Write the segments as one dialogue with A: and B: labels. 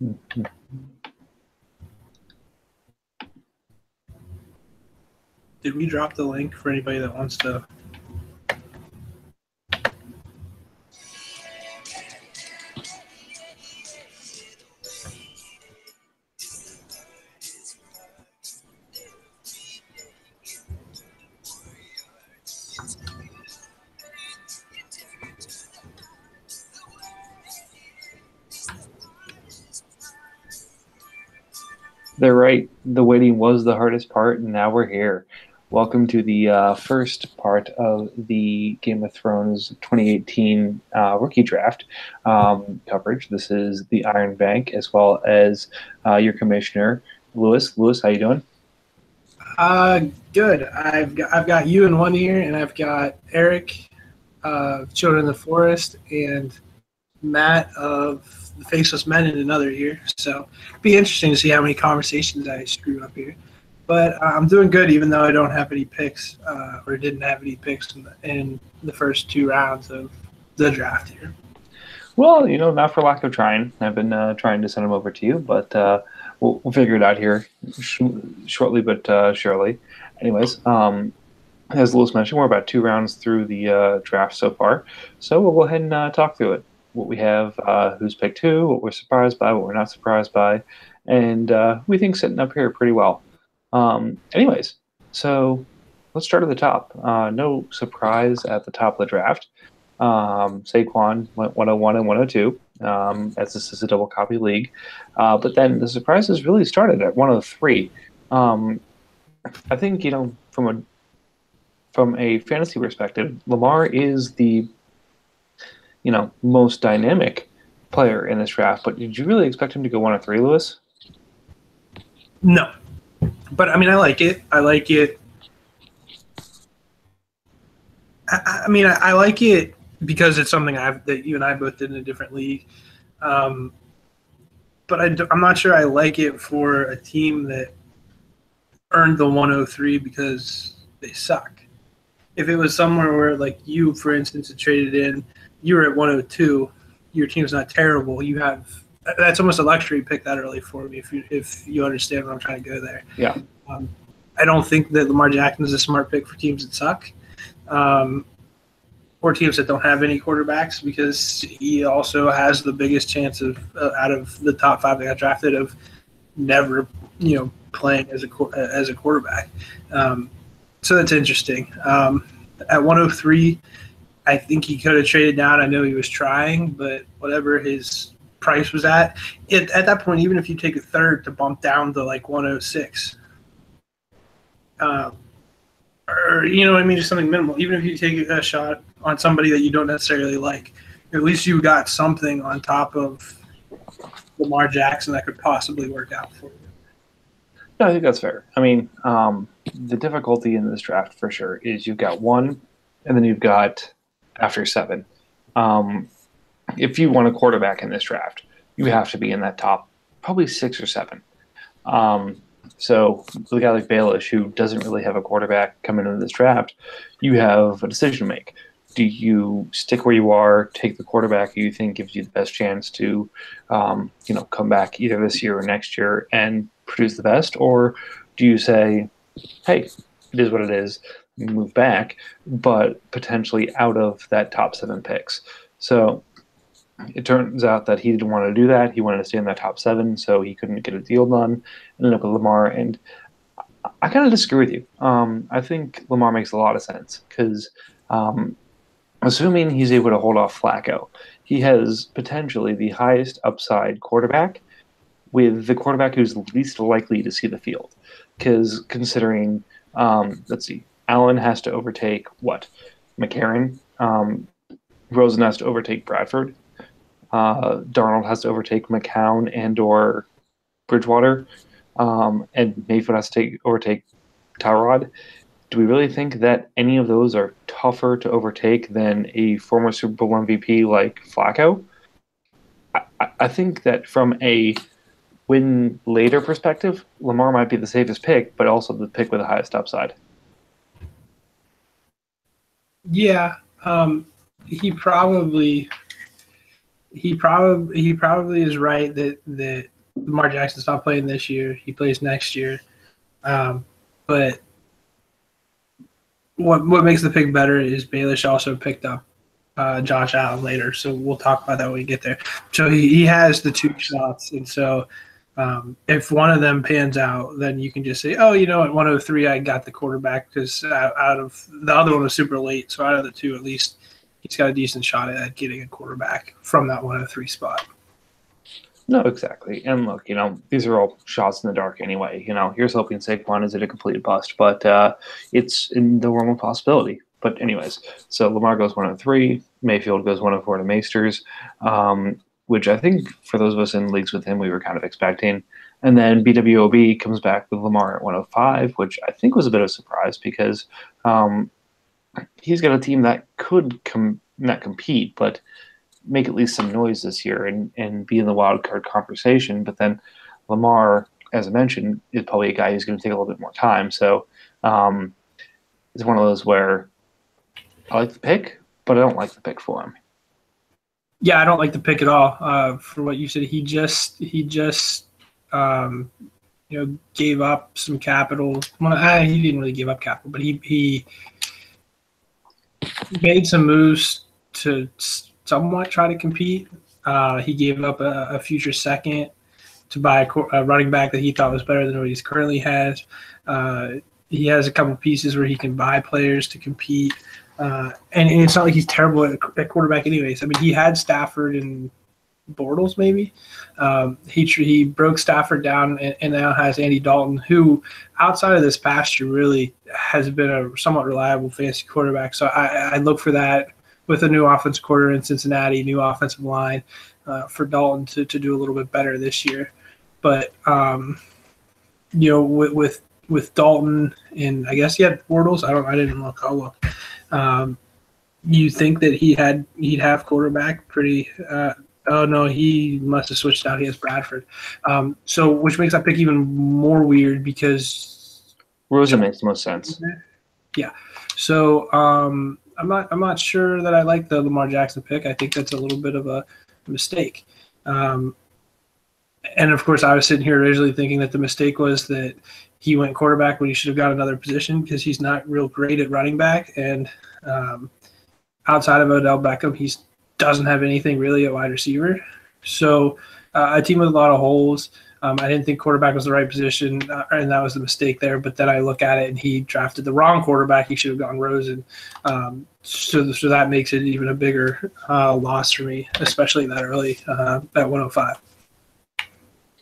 A: Mhm.
B: Did we drop the link for anybody that wants to?
A: They're right. The waiting was the hardest part, and now we're here. Welcome to the first part of the Game of Thrones 2018 rookie draft coverage. This is the Iron Bank, as well as your commissioner, Lewis. Lewis, how you doing?
B: Good. I've got you in one ear, and I've got Eric, Children of the Forest, and Matt of the Faceless Men in another ear. So it'd be interesting to see how many conversations I screw up here. But I'm doing good, even though I don't have any picks, or didn't have any picks in the first two rounds of the draft here.
A: Well, not for lack of trying. I've been trying to send them over to you, but we'll figure it out here shortly, but surely. Anyways, as Lewis mentioned, we're about 2 rounds through the draft so far, so we'll go ahead and talk through it. What we have, who's picked who, what we're surprised by, what we're not surprised by, and we think sitting up here pretty well. Anyways, so let's start at the top. No surprise at the top of the draft. Saquon went 101 and 102, as this is a double copy league. But then the surprises really started at 103. I think, from a fantasy perspective, Lamar is the most dynamic player in this draft. But did you really expect him to go 103, Lewis?
B: No, but I mean, I like it. I like it. I like it because it's something that you and I both did in a different league. But I'm not sure I like it for a team that earned the 103 because they suck. If it was somewhere where, like you, for instance, had traded in, you were at 102, your team's not terrible. That's almost a luxury pick that early for me. If you understand what I'm trying to go there.
A: Yeah.
B: I don't think that Lamar Jackson is a smart pick for teams that suck. Or teams that don't have any quarterbacks, because he also has the biggest chance of out of the top five that got drafted of never, playing as a quarterback. So that's interesting. At 103, I think he could have traded down. I know he was trying, but whatever his price was at that point, even if you take a third to bump down to like 106, or what I mean, just something minimal. Even if you take a shot on somebody that you don't necessarily like, at least you got something on top of Lamar Jackson that could possibly work out for you.
A: No, I think that's fair. I mean, the difficulty in this draft for sure is you've got one, and then you've got after seven. If you want a quarterback in this draft, you have to be in that top, probably 6 or 7. So with a guy like Baelish, who doesn't really have a quarterback coming into this draft, you have a decision to make. Do you stick where you are, take the quarterback who you think gives you the best chance to, come back either this year or next year and produce the best, or do you say, hey, it is what it is, move back, but potentially out of that top 7 picks? So it turns out that he didn't want to do that. He wanted to stay in that top 7, so he couldn't get a deal done. Ended up with Lamar, and I kind of disagree with you. I think Lamar makes a lot of sense because assuming he's able to hold off Flacco, he has potentially the highest upside quarterback with the quarterback who's least likely to see the field. Because considering, let's see, Allen has to overtake McCarron. Rosen has to overtake Bradford. Darnold has to overtake McCown and or Bridgewater. And Mayfield has to overtake Tyrod. Do we really think that any of those are tougher to overtake than a former Super Bowl MVP like Flacco? I think that from a win later perspective, Lamar might be the safest pick, but also the pick with the highest upside.
B: Yeah, he probably he probably is right that Lamar Jackson's not playing this year. He plays next year. But what makes the pick better is Baelish also picked up Josh Allen later, so we'll talk about that when we get there. So he has the two shots, and so if one of them pans out, then you can just say, oh, at 103, I got the quarterback because out of the other one was super late. So out of the two, at least he's got a decent shot at getting a quarterback from that 103 spot.
A: No, exactly. And look, these are all shots in the dark anyway. Here's hoping Saquon isn't a complete bust, but it's in the realm of possibility. But anyways, so Lamar goes 103, Mayfield goes 104 to Masters, which I think for those of us in leagues with him, we were kind of expecting. And then BWOB comes back with Lamar at 105, which I think was a bit of a surprise because he's got a team that could not compete, but make at least some noise this year and be in the wild card conversation. But then Lamar, as I mentioned, is probably a guy who's going to take a little bit more time. So it's one of those where I like the pick, but I don't like the pick for him.
B: Yeah, I don't like the pick at all. For what you said, he just gave up some capital. Well, he didn't really give up capital, but he made some moves to somewhat try to compete. He gave up a future second to buy a running back that he thought was better than what he currently has. He has a couple pieces where he can buy players to compete. And it's not like he's terrible at quarterback anyways. I mean, he had Stafford and Bortles maybe. He broke Stafford down and now has Andy Dalton, who outside of this past year really has been a somewhat reliable fantasy quarterback. So I look for that with a new offensive coordinator in Cincinnati, new offensive line for Dalton to do a little bit better this year. But with Dalton and I guess he had Bortles. I didn't look. I'll look. You think that he'd have quarterback pretty. Oh no, he must have switched out. He has Bradford. So which makes that pick even more weird because
A: Rosen makes the most sense.
B: Yeah. So I'm not sure that I like the Lamar Jackson pick. I think that's a little bit of a mistake. And of course, I was sitting here originally thinking that the mistake was that he went quarterback when he should have got another position because he's not real great at running back. And outside of Odell Beckham, he doesn't have anything really at wide receiver. So a team with a lot of holes. I didn't think quarterback was the right position, and that was the mistake there. But then I look at it, and he drafted the wrong quarterback. He should have gone Rosen. So that makes it even a bigger loss for me, especially that early at 105.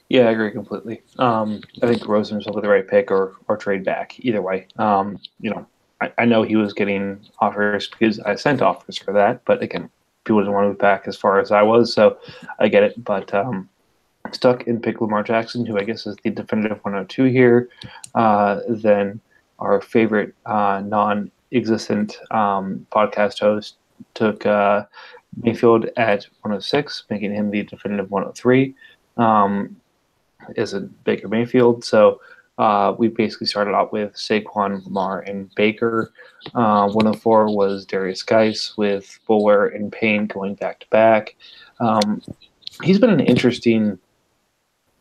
A: Yeah, I agree completely. I think Rosen was probably the right pick or trade back, either way. I know he was getting offers because I sent offers for that, but again, people didn't want to move back as far as I was, so I get it. But stuck and pick Lamar Jackson, who I guess is the definitive 102 here. Then our favorite non-existent podcast host took Mayfield at 106, making him the definitive 103. Is a Baker Mayfield. So we basically started out with Saquon, Lamar, and Baker. 104 was Darius Geis with Bulwer and Payne going back to back. He's been an interesting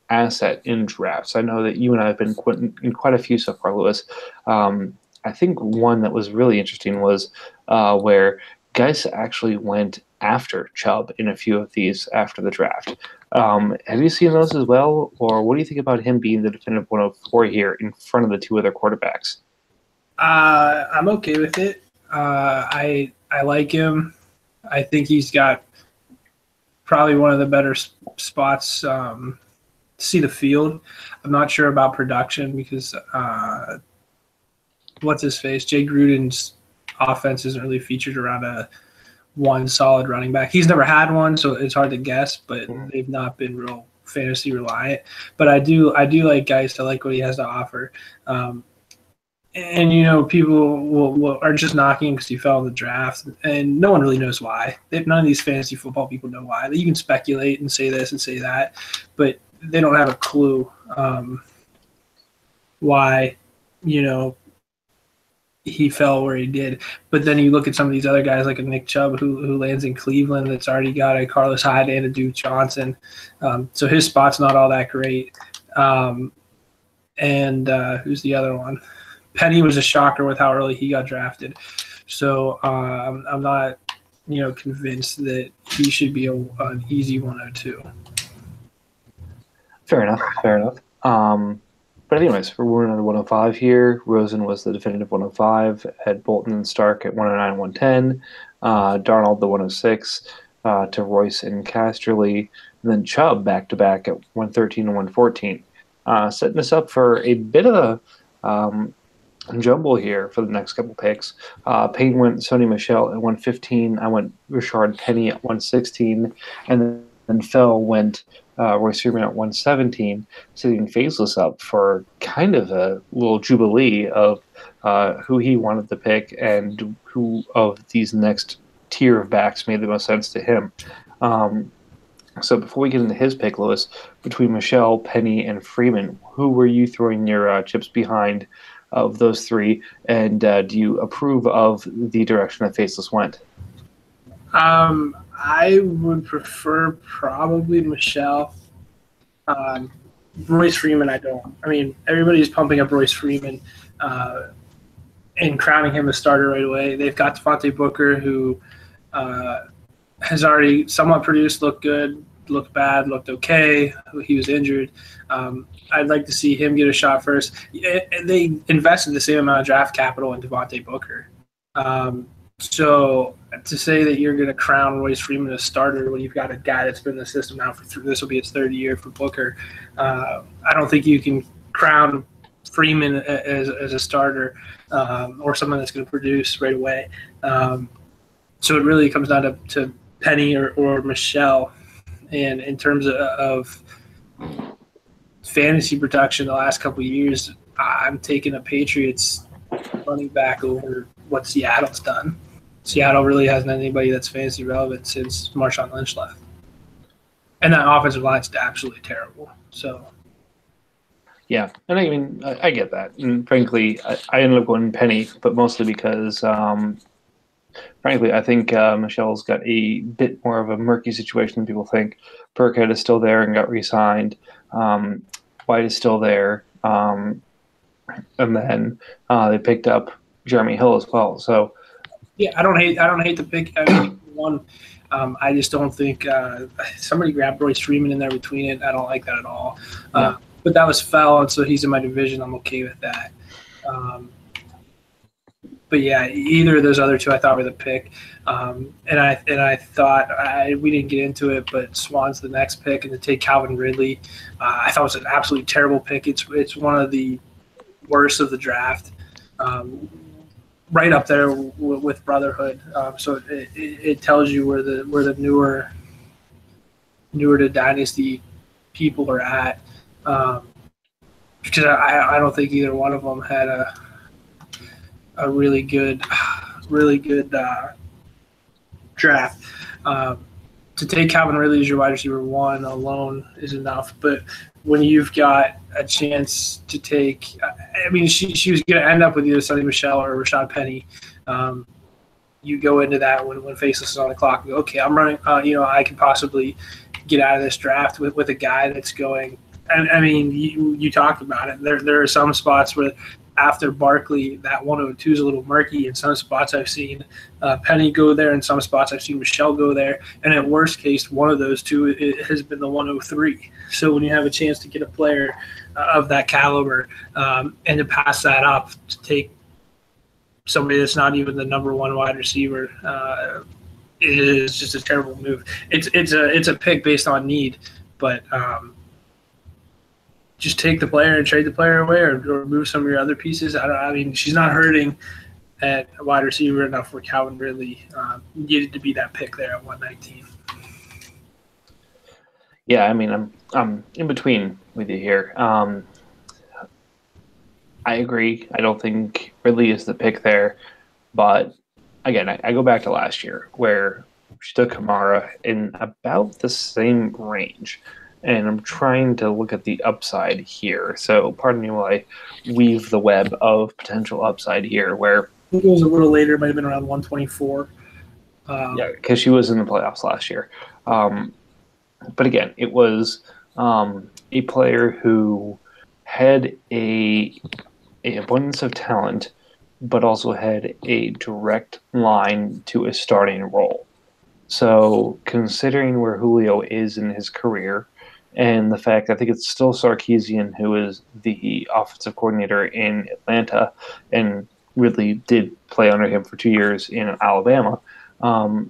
A: asset in drafts. I know that you and I have been in quite a few so far, Lewis. I think one that was really interesting was where Geis actually went after Chubb in a few of these after the draft. Have you seen those as well, or what do you think about him being the definitive 104 here in front of the two other quarterbacks?
B: I'm okay with it. I like him. I think he's got probably one of the better spots to see the field. I'm not sure about production because what's his face? Jay Gruden's offense isn't really featured around one solid running back. He's never had one, so it's hard to guess, but they've not been real fantasy reliant. But I do like Geis. I like what he has to offer. And people are just knocking because he fell in the draft, and no one really knows why. None of these fantasy football people know why. You can speculate and say this and say that, but they don't have a clue why he fell where he did. But then you look at some of these other guys like a Nick Chubb who lands in Cleveland that's already got a Carlos Hyde and a Duke Johnson. So his spot's not all that great. And who's the other one? Penny was a shocker with how early he got drafted. So I'm not, convinced that he should be an easy 102.
A: Fair enough. Fair enough. But anyways, we're moving on to 105 here. Rosen was the definitive 105. Had Bolton and Stark at 109, 110. Darnold the 106 to Royce and Casterly. And then Chubb back-to-back at 113 and 114. Setting us up for a bit of a jumble here for the next couple picks. Payne went Sony Michel at 115. I went Richard Penny at 116. And then Phil went Royce Freeman at 117, sitting Faceless up for kind of a little jubilee of who he wanted to pick and who of these next tier of backs made the most sense to him. So before we get into his pick, Lewis, between Michelle, Penny, and Freeman, who were you throwing your chips behind of those three, and do you approve of the direction that Faceless went?
B: I would prefer probably Michelle. Royce Freeman, I don't. I mean, everybody's pumping up Royce Freeman and crowning him a starter right away. They've got Devontae Booker, who has already somewhat produced, looked good, looked bad, looked okay. He was injured. I'd like to see him get a shot first. They invested the same amount of draft capital in Devontae Booker. So to say that you're going to crown Royce Freeman a starter when you've got a guy that's been in the system now for this will be his third year for Booker, I don't think you can crown Freeman as a starter or someone that's going to produce right away. So it really comes down to Penny or Michelle. And in terms of fantasy production the last couple of years, I'm taking a Patriots running back over what Seattle's done. Seattle really hasn't had anybody that's fantasy relevant since Marshawn Lynch left. And that offensive line's absolutely terrible. So,
A: yeah, and I mean, I get that. And frankly, I ended up going Penny, but mostly because, frankly, I think Michelle's got a bit more of a murky situation than people think. Burkhead is still there and got re-signed. White is still there. And then they picked up Jeremy Hill as well. So,
B: yeah, I don't hate the pick. I mean, one, I just don't think somebody grabbed Royce Freeman in there between it. I don't like that at all.
A: Yeah.
B: But that was foul, and so he's in my division. I'm okay with that. But yeah, either of those other two I thought were the pick. And I thought we didn't get into it, but Swan's the next pick, and to take Calvin Ridley, I thought it was an absolutely terrible pick. It's one of the worst of the draft. Right up there with Brotherhood, so it tells you where the newer to Dynasty people are at, because I don't think either one of them had a really good draft. To take Calvin Ridley as your wide receiver one alone is enough, but when you've got a chance to take, I mean, she was going to end up with either Sonny Michel or Rashad Penny. You go into that when Faceless is on the clock and go, okay, I'm running, I can possibly get out of this draft with a guy that's going. And I mean, you talked about it. There are some spots where after Barkley, that 102 is a little murky. In some spots I've seen Penny go there. In some spots I've seen Michelle go there. And at worst case, one of those two has been the 103. So when you have a chance to get a player of that caliber and to pass that up, to take somebody that's not even the number one wide receiver, it is just a terrible move. It's a pick based on need, but just take the player and trade the player away, or move some of your other pieces. I mean, she's not hurting at wide receiver enough for Calvin Ridley needed to be that pick there at 119.
A: Yeah, I mean, I'm in between with you here. I agree. I don't think Ridley is the pick there, but again, I go back to last year where she took Kamara in about the same range. and I'm trying to look at the upside here. So pardon me while I weave the web of potential upside here, where
B: I think it was a little later, it might have been around 124.
A: yeah, because she was in the playoffs last year. But again, it was a player who had a abundance of talent, but also had a direct line to a starting role. So, considering where Julio is in his career, and the fact I think it's still Sarkisian who is the offensive coordinator in Atlanta, and really did play under him for 2 years in Alabama. Um,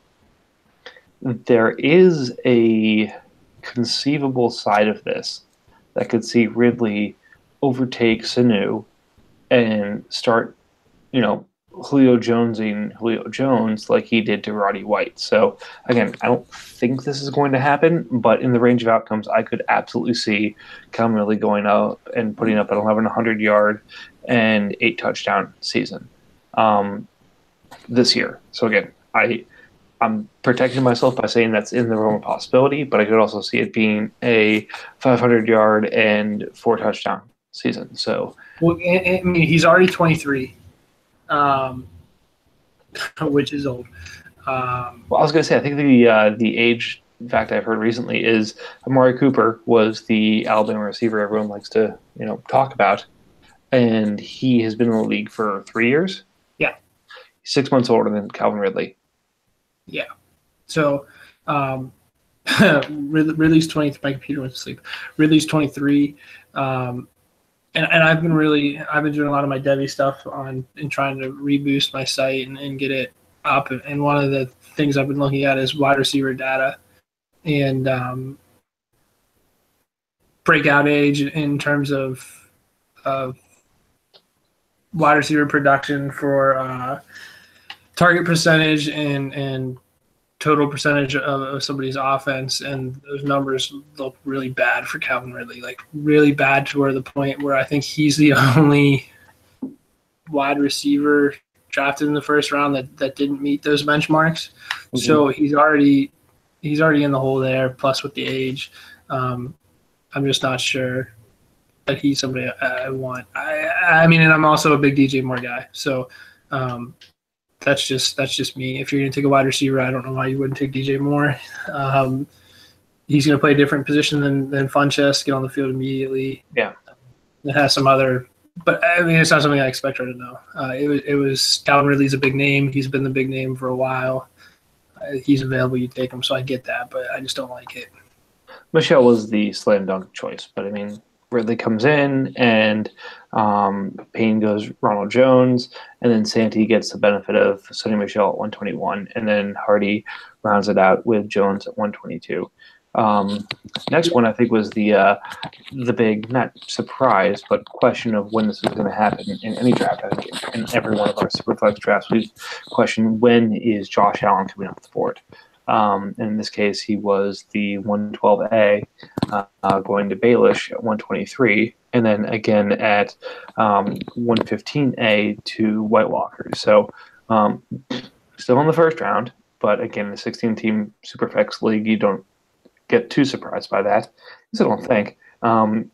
A: there is a conceivable side of this that could see Ridley overtake Sanu and start, Julio Jonesing Julio Jones like he did to Roddy White. So again, I don't think this is going to happen, but in the range of outcomes, I could absolutely see Calvin Ridley going up and putting up an 1,100-yard and 8-touchdown season this year. So again, I'm protecting myself by saying that's in the realm of possibility, but I could also see it being a 500-yard and 4-touchdown season. So,
B: well, I mean, he's already 23, which is old.
A: well, I was going to say, I think the age fact I've heard recently is Amari Cooper was the Alabama receiver everyone likes to talk about, and he has been in the league for 3 years.
B: Yeah,
A: 6 months older than Calvin Ridley.
B: Yeah. So Ridley's 20. My computer went to sleep. Ridley's 23. And I've been doing a lot of my Devi stuff and trying to reboost my site and get it up. And one of the things I've been looking at is wide receiver data and breakout age in terms of wide receiver production for target percentage and total percentage of somebody's offense, and those numbers look really bad for Calvin Ridley, like really bad to where the point where I think he's the only wide receiver drafted in the first round that didn't meet those benchmarks. Mm-hmm. So he's already in the hole there, plus with the age. I'm just not sure that he's somebody I want. I mean, and I'm also a big DJ Moore guy, so that's just me. If you're going to take a wide receiver, I don't know why you wouldn't take DJ Moore. He's going to play a different position than Funchess, get on the field immediately.
A: Yeah.
B: It has some other – but, I mean, it's not something I expect her to know. It was Calvin Ridley's a big name. He's been the big name for a while. He's available, you take him, so I get that, but I just don't like it.
A: Michelle was the slam dunk choice, but, I mean – Ridley comes in, and Payne goes Ronald Jones, and then Santee gets the benefit of Sonny Michel at 121, and then Hardy rounds it out with Jones at 122. Next one I think was the big, not surprise, but question of when this is going to happen in any draft. I think in every one of our Superflex drafts, we question when is Josh Allen coming off the board. In this case, he was the 112A going to Baelish at 123, and then again at 115A to White Walker. So still in the first round, but again, the 16-team Superflex league, you don't get too surprised by that. I don't think. Were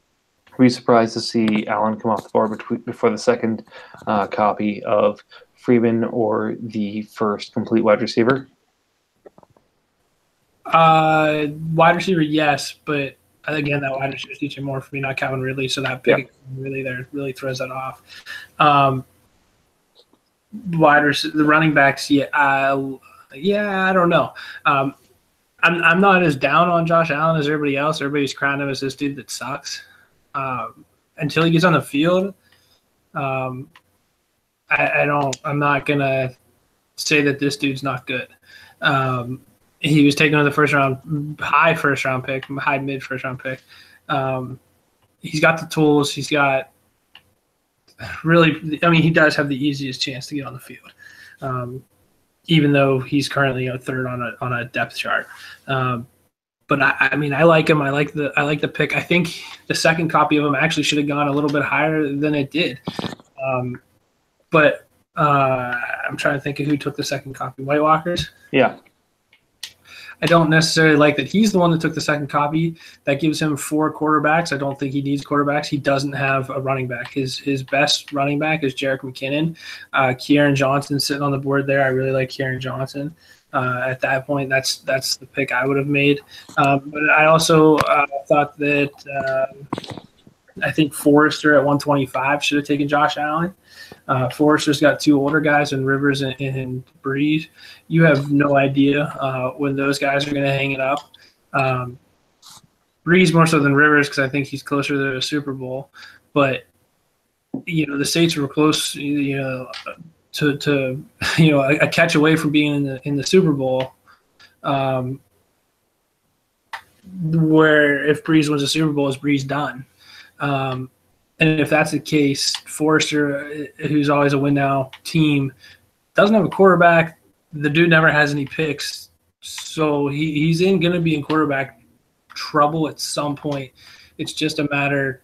A: you surprised to see Allen come off the board before the second copy of Freeman or the first complete wide receiver?
B: Wide receiver, yes, but again, that wide receiver is DJ Moore for me, not Calvin Ridley, so that pick really throws that off. The running backs, I don't know. I'm not as down on Josh Allen as everybody else. Everybody's crowning him as this dude that sucks. Until he gets on the field, I'm not gonna say that this dude's not good. He was taken in the first round, high mid first round pick. He's got the tools. He's got he does have the easiest chance to get on the field, even though he's currently third on a depth chart. But I like him. I like the pick. I think the second copy of him actually should have gone a little bit higher than it did. But I'm trying to think of who took the second copy. White Walkers?
A: Yeah.
B: I don't necessarily like that he's the one that took the second copy. That gives him 4 quarterbacks. I don't think he needs quarterbacks. He doesn't have a running back. His best running back is Jerick McKinnon. Kieran Johnson sitting on the board there. I really like Kieran Johnson. At that point, that's the pick I would have made. But I also thought that I think Forrester at 125 should have taken Josh Allen. Forrester's got 2 older guys in Rivers and Breeze. You have no idea when those guys are going to hang it up. Breeze more so than Rivers because I think he's closer to the Super Bowl. But, the Saints were close, to a catch away from being in the Super Bowl. Where if Breeze wins the Super Bowl, is Breeze done? And if that's the case, Forrester, who's always a win now team, doesn't have a quarterback. The dude never has any picks. So he's going to be in quarterback trouble at some point. It's just a matter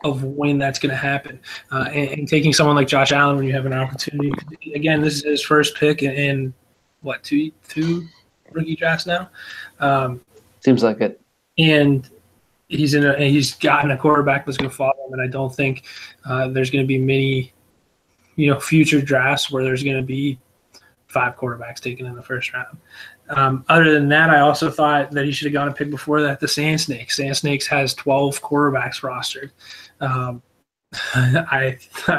B: of when that's going to happen. And taking someone like Josh Allen when you have an opportunity. Again, this is his first pick in what, two rookie drafts now?
A: Seems like it.
B: And he's gotten a quarterback that's going to follow him, and I don't think there's going to be many, future drafts where there's going to be 5 quarterbacks taken in the first round. Other than that, I also thought that he should have gone a pick before that. The Sand Snakes. Sand Snakes has 12 quarterbacks rostered. I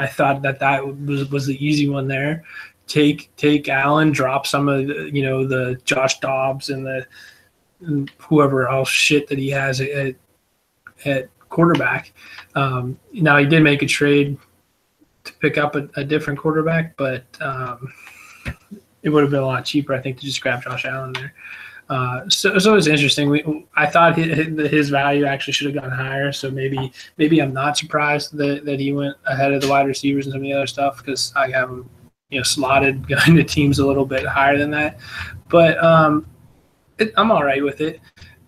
B: thought that was the easy one there. Take Allen, drop some of the Josh Dobbs and whoever else shit that he has at quarterback. Now he did make a trade to pick up a different quarterback, but it would have been a lot cheaper, I think, to just grab Josh Allen there. So it's interesting. I thought his value actually should have gone higher. So maybe I'm not surprised that he went ahead of the wide receivers and some of the other stuff because I have him slotted going to teams a little bit higher than that. But I'm all right with it.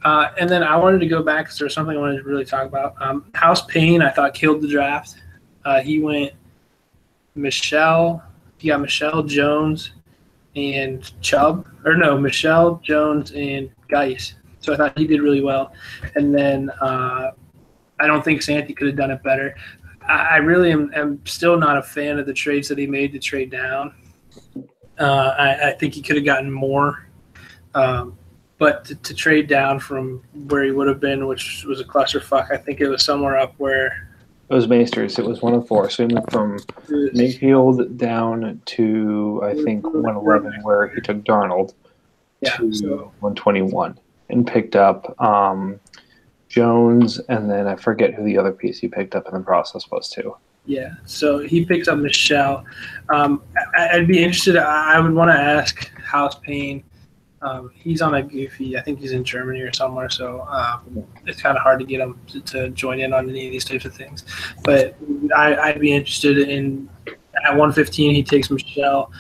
B: And then I wanted to go back because there's something I wanted to really talk about. House Payne, I thought, killed the draft. He went Michelle, Jones, and Chubb. Or no, Michelle, Jones, and Geis. So I thought he did really well. And then I don't think Santi could have done it better. I really am still not a fan of the trades that he made to trade down. I think he could have gotten more. But to trade down from where he would have been, which was a clusterfuck, I think it was somewhere up where
A: it was Maesters. It was 104. So he went from Mayfield down to I think 111, where he took Darnold to 121 and picked up Jones, and then I forget who the other piece he picked up in the process was too.
B: Yeah, so he picked up Michelle. I'd be interested. I would want to ask House Payne. He's on a goofy. I think he's in Germany or somewhere, so it's kind of hard to get him to join in on any of these types of things. But I'd be interested in at 115 he takes Michelle.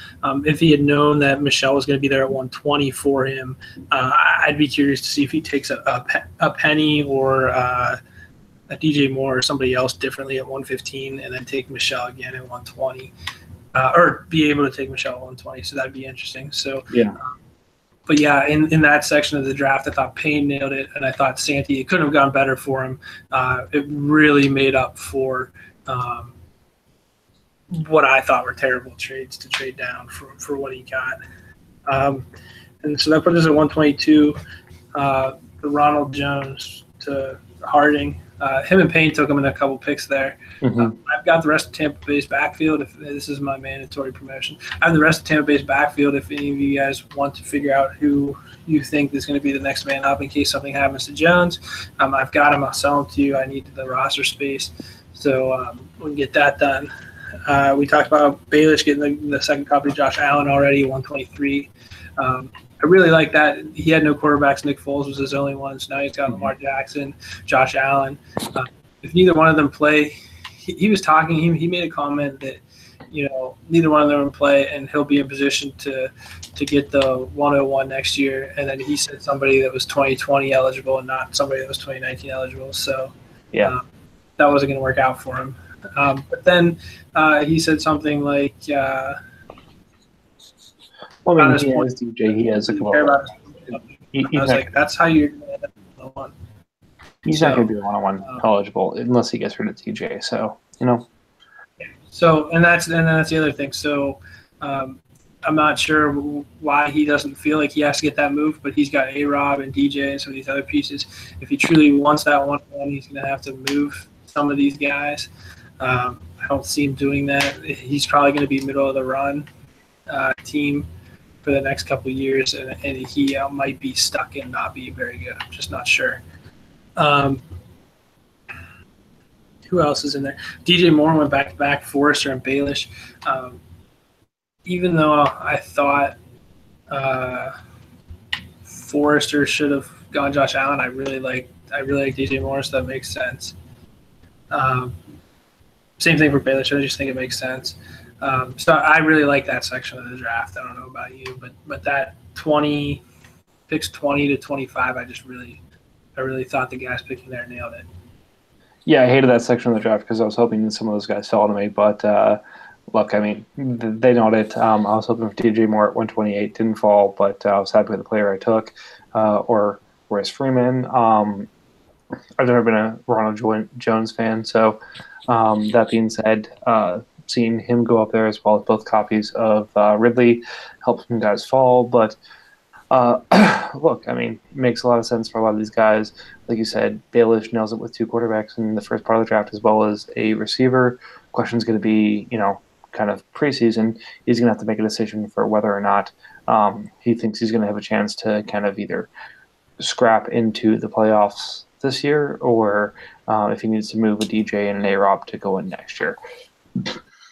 B: If he had known that Michelle was going to be there at 120 for him, I'd be curious to see if he takes a Penny or a DJ Moore or somebody else differently at 115, and then take Michelle again at 120, or be able to take Michelle at 120. So that'd be interesting. So
A: yeah.
B: But yeah, in that section of the draft, I thought Payne nailed it, and I thought Santi, it couldn't have gone better for him. It really made up for what I thought were terrible trades to trade down for what he got. And so that put us at 122. The Ronald Jones to Harding. Him and Payne took him in a couple picks there.
A: Mm-hmm.
B: I've got the rest of Tampa Bay's backfield. If this is my mandatory promotion, I have the rest of Tampa Bay's backfield. If any of you guys want to figure out who you think is going to be the next man up in case something happens to Jones, I've got him. I'll sell him to you. I need the roster space, so we can get that done. We talked about Baelish getting the second copy of Josh Allen already, 123. I really like that. He had no quarterbacks. Nick Foles was his only one. So now he's got Lamar Jackson, Josh Allen. If neither one of them play, he was talking. He made a comment that, neither one of them will play, and he'll be in position to get the 101 next year. And then he said somebody that was 2020 eligible and not somebody that was 2019 eligible. So
A: yeah,
B: that wasn't going to work out for him. But then he said something like,
A: well, I mean, he has DJ. He has a couple.
B: I was like, that's how you're going to end up in the one.
A: He's not going to be one-on-one eligible unless he gets rid of TJ. So, you know.
B: So, and that's the other thing. So, I'm not sure why he doesn't feel like he has to get that move, but he's got A-Rob and DJ and some of these other pieces. If he truly wants that one, he's going to have to move some of these guys. I don't see him doing that. He's probably going to be middle of the run team for the next couple of years, and he might be stuck and not be very good. I'm just not sure. Who else is in there? DJ Moore went back-to-back, Forrester and Baelish. Even though I thought Forrester should have gone Josh Allen, I really like DJ Moore, so that makes sense. Same thing for Baelish. I just think it makes sense. So I really like that section of the draft. I don't know about you, but that 20 picks 20 to 25, I really thought the guys picking there nailed it.
A: Yeah, I hated that section of the draft because I was hoping some of those guys fell to me. But look, I mean, they nailed it. I was hoping for DJ Moore at 128, didn't fall, but I was happy with the player I took. Or Royce Freeman. I've never been a Ronald Jones fan, so that being said, seeing him go up there as well as both copies of Ridley helped some guys fall. But look, I mean, it makes a lot of sense for a lot of these guys. Like you said, Baelish nails it with 2 quarterbacks in the first part of the draft as well as a receiver. Question's going to be, kind of preseason. He's going to have to make a decision for whether or not he thinks he's going to have a chance to kind of either scrap into the playoffs this year or if he needs to move a DJ and an A-Rob to go in next year.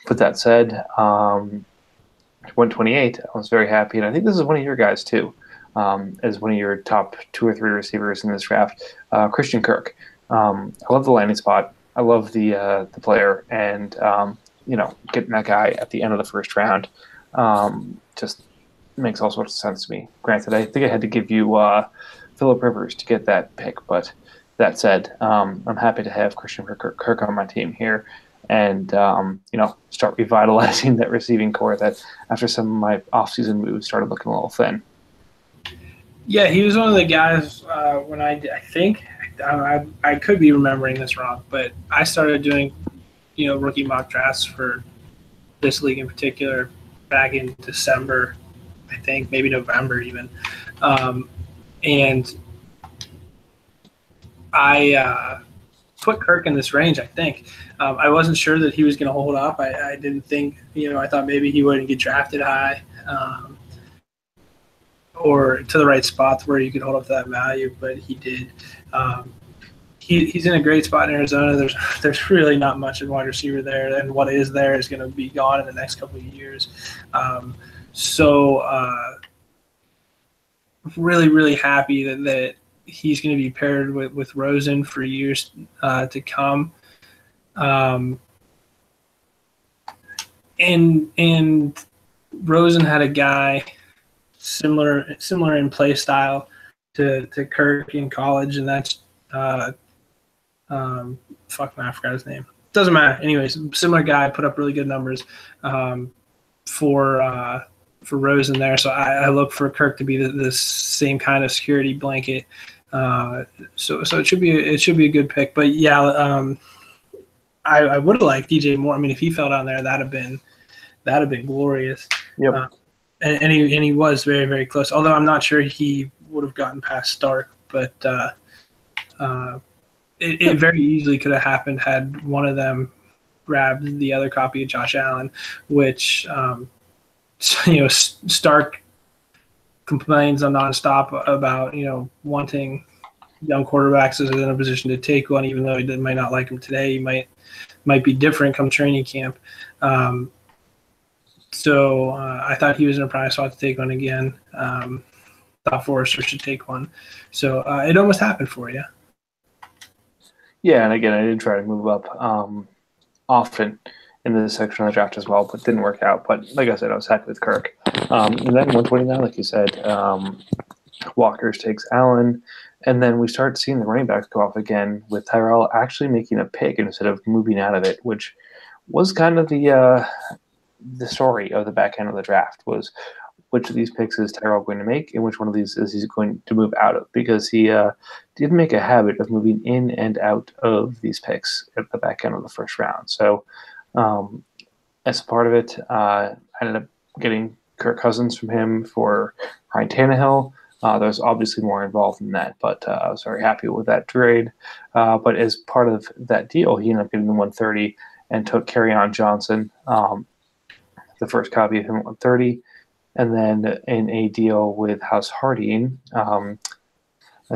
A: With that said, 128, I was very happy, and I think this is one of your guys too. As one of your top 2 or 3 receivers in this draft, Christian Kirk. I love the landing spot. I love the player, and getting that guy at the end of the first round just makes all sorts of sense to me. Granted, I think I had to give you Phillip Rivers to get that pick, but that said, I'm happy to have Christian Kirk on my team here, and start revitalizing that receiving core that after some of my offseason moves started looking a little thin.
B: Yeah, he was one of the guys when I could be remembering this wrong, but I started doing, rookie mock drafts for this league in particular back in December, I think, maybe November even. And I put Kirk in this range, I think. I wasn't sure that he was going to hold up. I didn't think, I thought maybe he wouldn't get drafted high. Or to the right spots where you could hold up to that value, but he did. He's in a great spot in Arizona. There's really not much in wide receiver there, and what is there is going to be gone in the next couple of years. Really, really happy that he's going to be paired with Rosen for years to come. And Rosen had a guy similar in play style to Kirk in college, and that's I forgot his name. Doesn't matter. Anyways, similar guy, put up really good numbers for Rosen there. So I look for Kirk to be the same kind of security blanket. So it should be a good pick. But yeah, I would have liked DJ Moore. I mean, if he fell down there, that'd have been glorious.
A: Yep.
B: And he was very, very close. Although I'm not sure he would have gotten past Stark, but it very easily could have happened had one of them grabbed the other copy of Josh Allen, which Stark complains on nonstop about wanting young quarterbacks is in a position to take one, even though he might not like him today. He might be different come training camp. So I thought he was in a prime spot to take one again. Thought Forrester should take one. So it almost happened for you.
A: Yeah, and again, I did try to move up often in this section of the draft as well, but didn't work out. But like I said, I was happy with Kirk. And then 129, like you said, Walker's takes Allen. And then we start seeing the running backs go off again with Tyrell actually making a pick instead of moving out of it, which was kind of the story of the back end of the draft was which of these picks is Tyrell going to make and which one of these is he going to move out of, because he did make a habit of moving in and out of these picks at the back end of the first round. So as a part of it, I ended up getting Kirk Cousins from him for Ryan Tannehill. There's obviously more involved in that, but I was very happy with that trade. But as part of that deal, he ended up getting the 130 and took Kerryon Johnson, the first copy of him at 130. And then in a deal with House Harding, I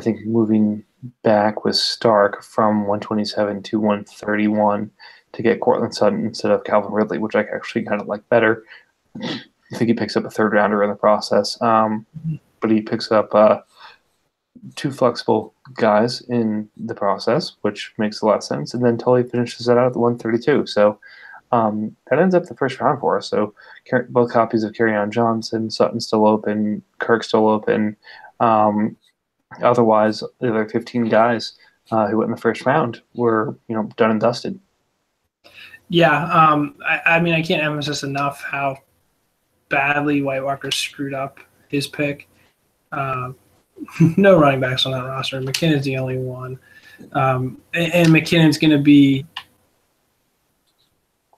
A: think moving back with Stark from 127 to 131 to get Cortland Sutton instead of Calvin Ridley, which I actually kind of like better. I think he picks up a third rounder in the process. But he picks up two flexible guys in the process, which makes a lot of sense. And then Tully finishes that out at the 132. So that ends up the first round for us. So both copies of Kerryon Johnson, Sutton still open, Kirk still open. Otherwise, the other 15 guys who went in the first round were, done and dusted.
B: Yeah, I mean, I can't emphasize enough how badly White Walker screwed up his pick. No running backs on that roster. McKinnon's the only one. And McKinnon's going to be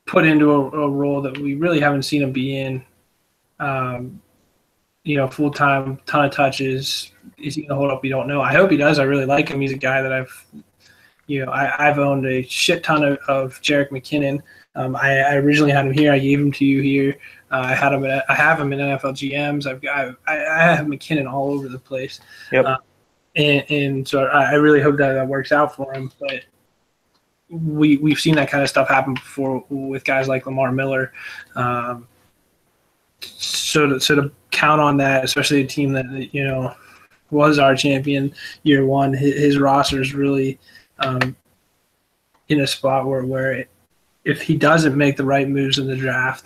B: put into a role that we really haven't seen him be in. Full time, ton of touches. Is he going to hold up? We don't know. I hope he does. I really like him. He's a guy that I've owned a shit ton of Jerick McKinnon. I originally had him here. I gave him to you here. I have him in NFL GMs. I have McKinnon all over the place.
A: Yep.
B: And so I really hope that works out for him. But we've seen that kind of stuff happen before with guys like Lamar Miller. So to count on that, especially a team that was our champion year one, his roster is really in a spot where if he doesn't make the right moves in the draft,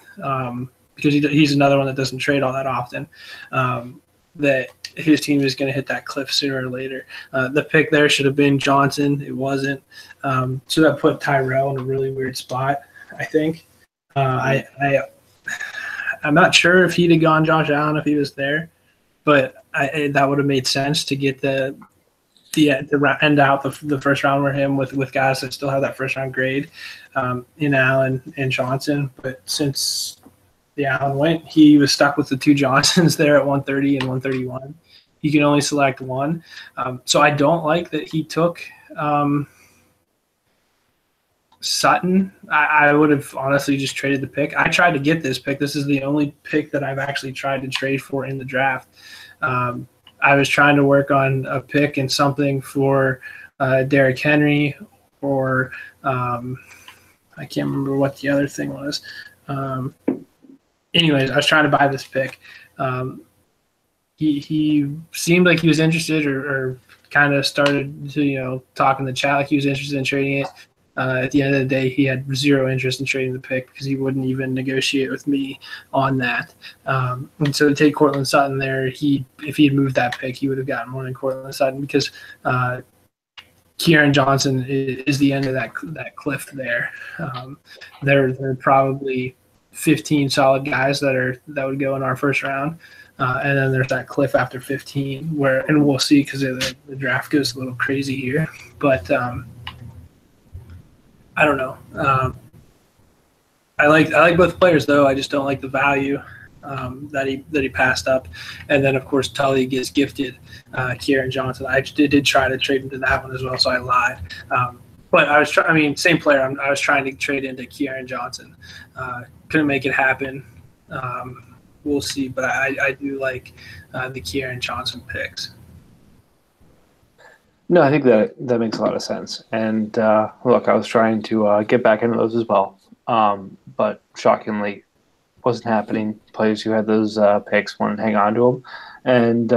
B: because he's another one that doesn't trade all that often, that his team is going to hit that cliff sooner or later. The pick there should have been Johnson. It wasn't. So that put Tyrell in a really weird spot, I think. I'm not sure if he'd have gone Josh Allen if he was there, but that would have made sense to get to end out the first round for him with guys that still have that first round grade in Allen and Johnson. But since the Allen went, he was stuck with the two Johnsons there at 130 and 131. He can only select one. So I don't like that he took Sutton. I would have honestly just traded the pick. I tried to get this pick. This is the only pick that I've actually tried to trade for in the draft. I was trying to work on a pick and something for Derrick Henry, or I can't remember what the other thing was. Anyways, I was trying to buy this pick. He seemed like he was interested, or kind of started to talk in the chat like he was interested in trading it. At the end of the day, he had zero interest in trading the pick because he wouldn't even negotiate with me on that. And so to take Cortland Sutton there, if he had moved that pick, he would have gotten more than Cortland Sutton, because Kerryon Johnson is the end of that cliff there. There are probably 15 solid guys that would go in our first round. And then there's that cliff after 15 and we'll see, because the draft goes a little crazy here. But I don't know. I like both players, though. I just don't like the value that he passed up. And then, of course, Tully gets gifted Kerryon Johnson. I did try to trade into that one as well, so I lied. But I was same player. I was trying to trade into Kerryon Johnson. Couldn't make it happen. We'll see. But I do like the Kerryon Johnson picks.
A: No, I think that makes a lot of sense. And look, I was trying to get back into those as well, but shockingly, wasn't happening. Players who had those picks wanted to hang on to them, and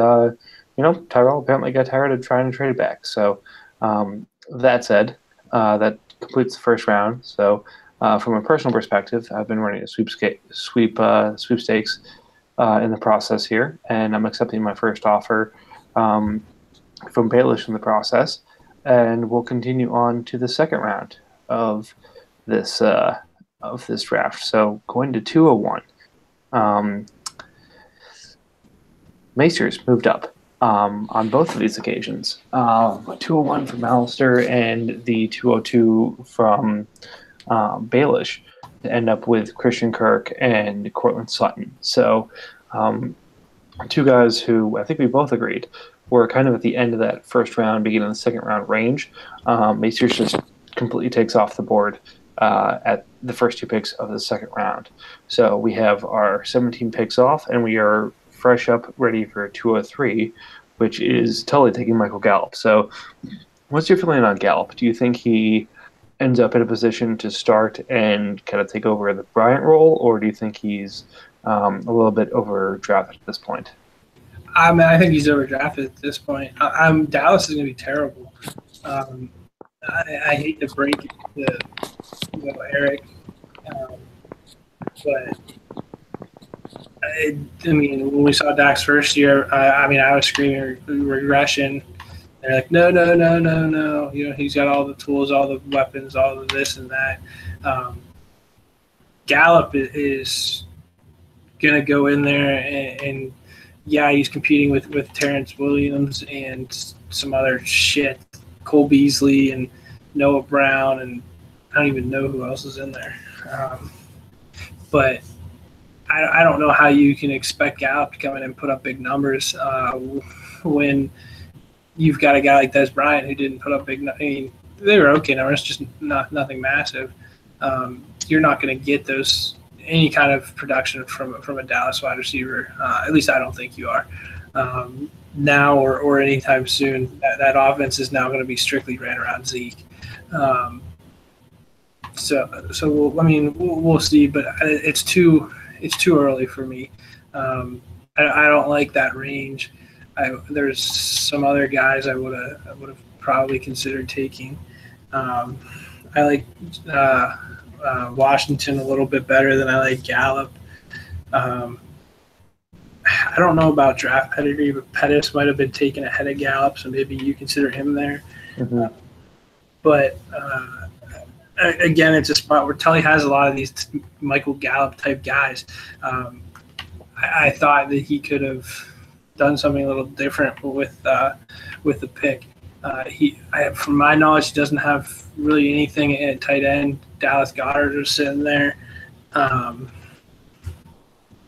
A: Tyrell apparently got tired of trying to trade it back. So that said, that completes the first round. So from a personal perspective, I've been running a sweepstakes in the process here, and I'm accepting my first offer from Baelish in the process, and we'll continue on to the second round of this draft. So going to 201. Maesters moved up on both of these occasions. 201 from Alistair and the 202 from Baelish to end up with Christian Kirk and Cortland Sutton. So, two guys who I think we both agreed were kind of at the end of that first round, beginning of the second round range. Maesters just completely takes off the board at the first 2 picks of the second round. So we have our 17 picks off, and we are fresh up, ready for 203, which is Tully taking Michael Gallup. So what's your feeling on Gallup? Do you think he ends up in a position to start and kind of take over the Bryant role, or do you think he's a little bit overdrafted at this point?
B: I mean, I think he's overdrafted at this point. Dallas is going to be terrible. I hate to break it to Eric, but I mean, when we saw Dak's first year, I was screaming regression. They're like, no. He's got all the tools, all the weapons, all of this and that. Gallup is going to go in there and yeah, he's competing with Terrence Williams and some other shit, Cole Beasley and Noah Brown, and I don't even know who else is in there. But I don't know how you can expect Gallup to come in and put up big numbers when you've got a guy like Des Bryant who didn't put up big. I mean, they were okay numbers, just nothing massive. You're not going to get any kind of production from a Dallas wide receiver. At least I don't think you are now or anytime soon. That offense is now going to be strictly ran around Zeke. So we'll see, but it's too early for me. I don't like that range. There's some other guys I would have probably considered taking. I like Washington a little bit better than I like Gallup. I don't know about draft pedigree, but Pettis might have been taken ahead of Gallup, so maybe you consider him there. Mm-hmm. But again, it's a spot where Tully has a lot of these Michael Gallup type guys. I thought that he could have done something a little different with the pick. From my knowledge, he doesn't have really anything at tight end. Dallas Goedert is sitting there.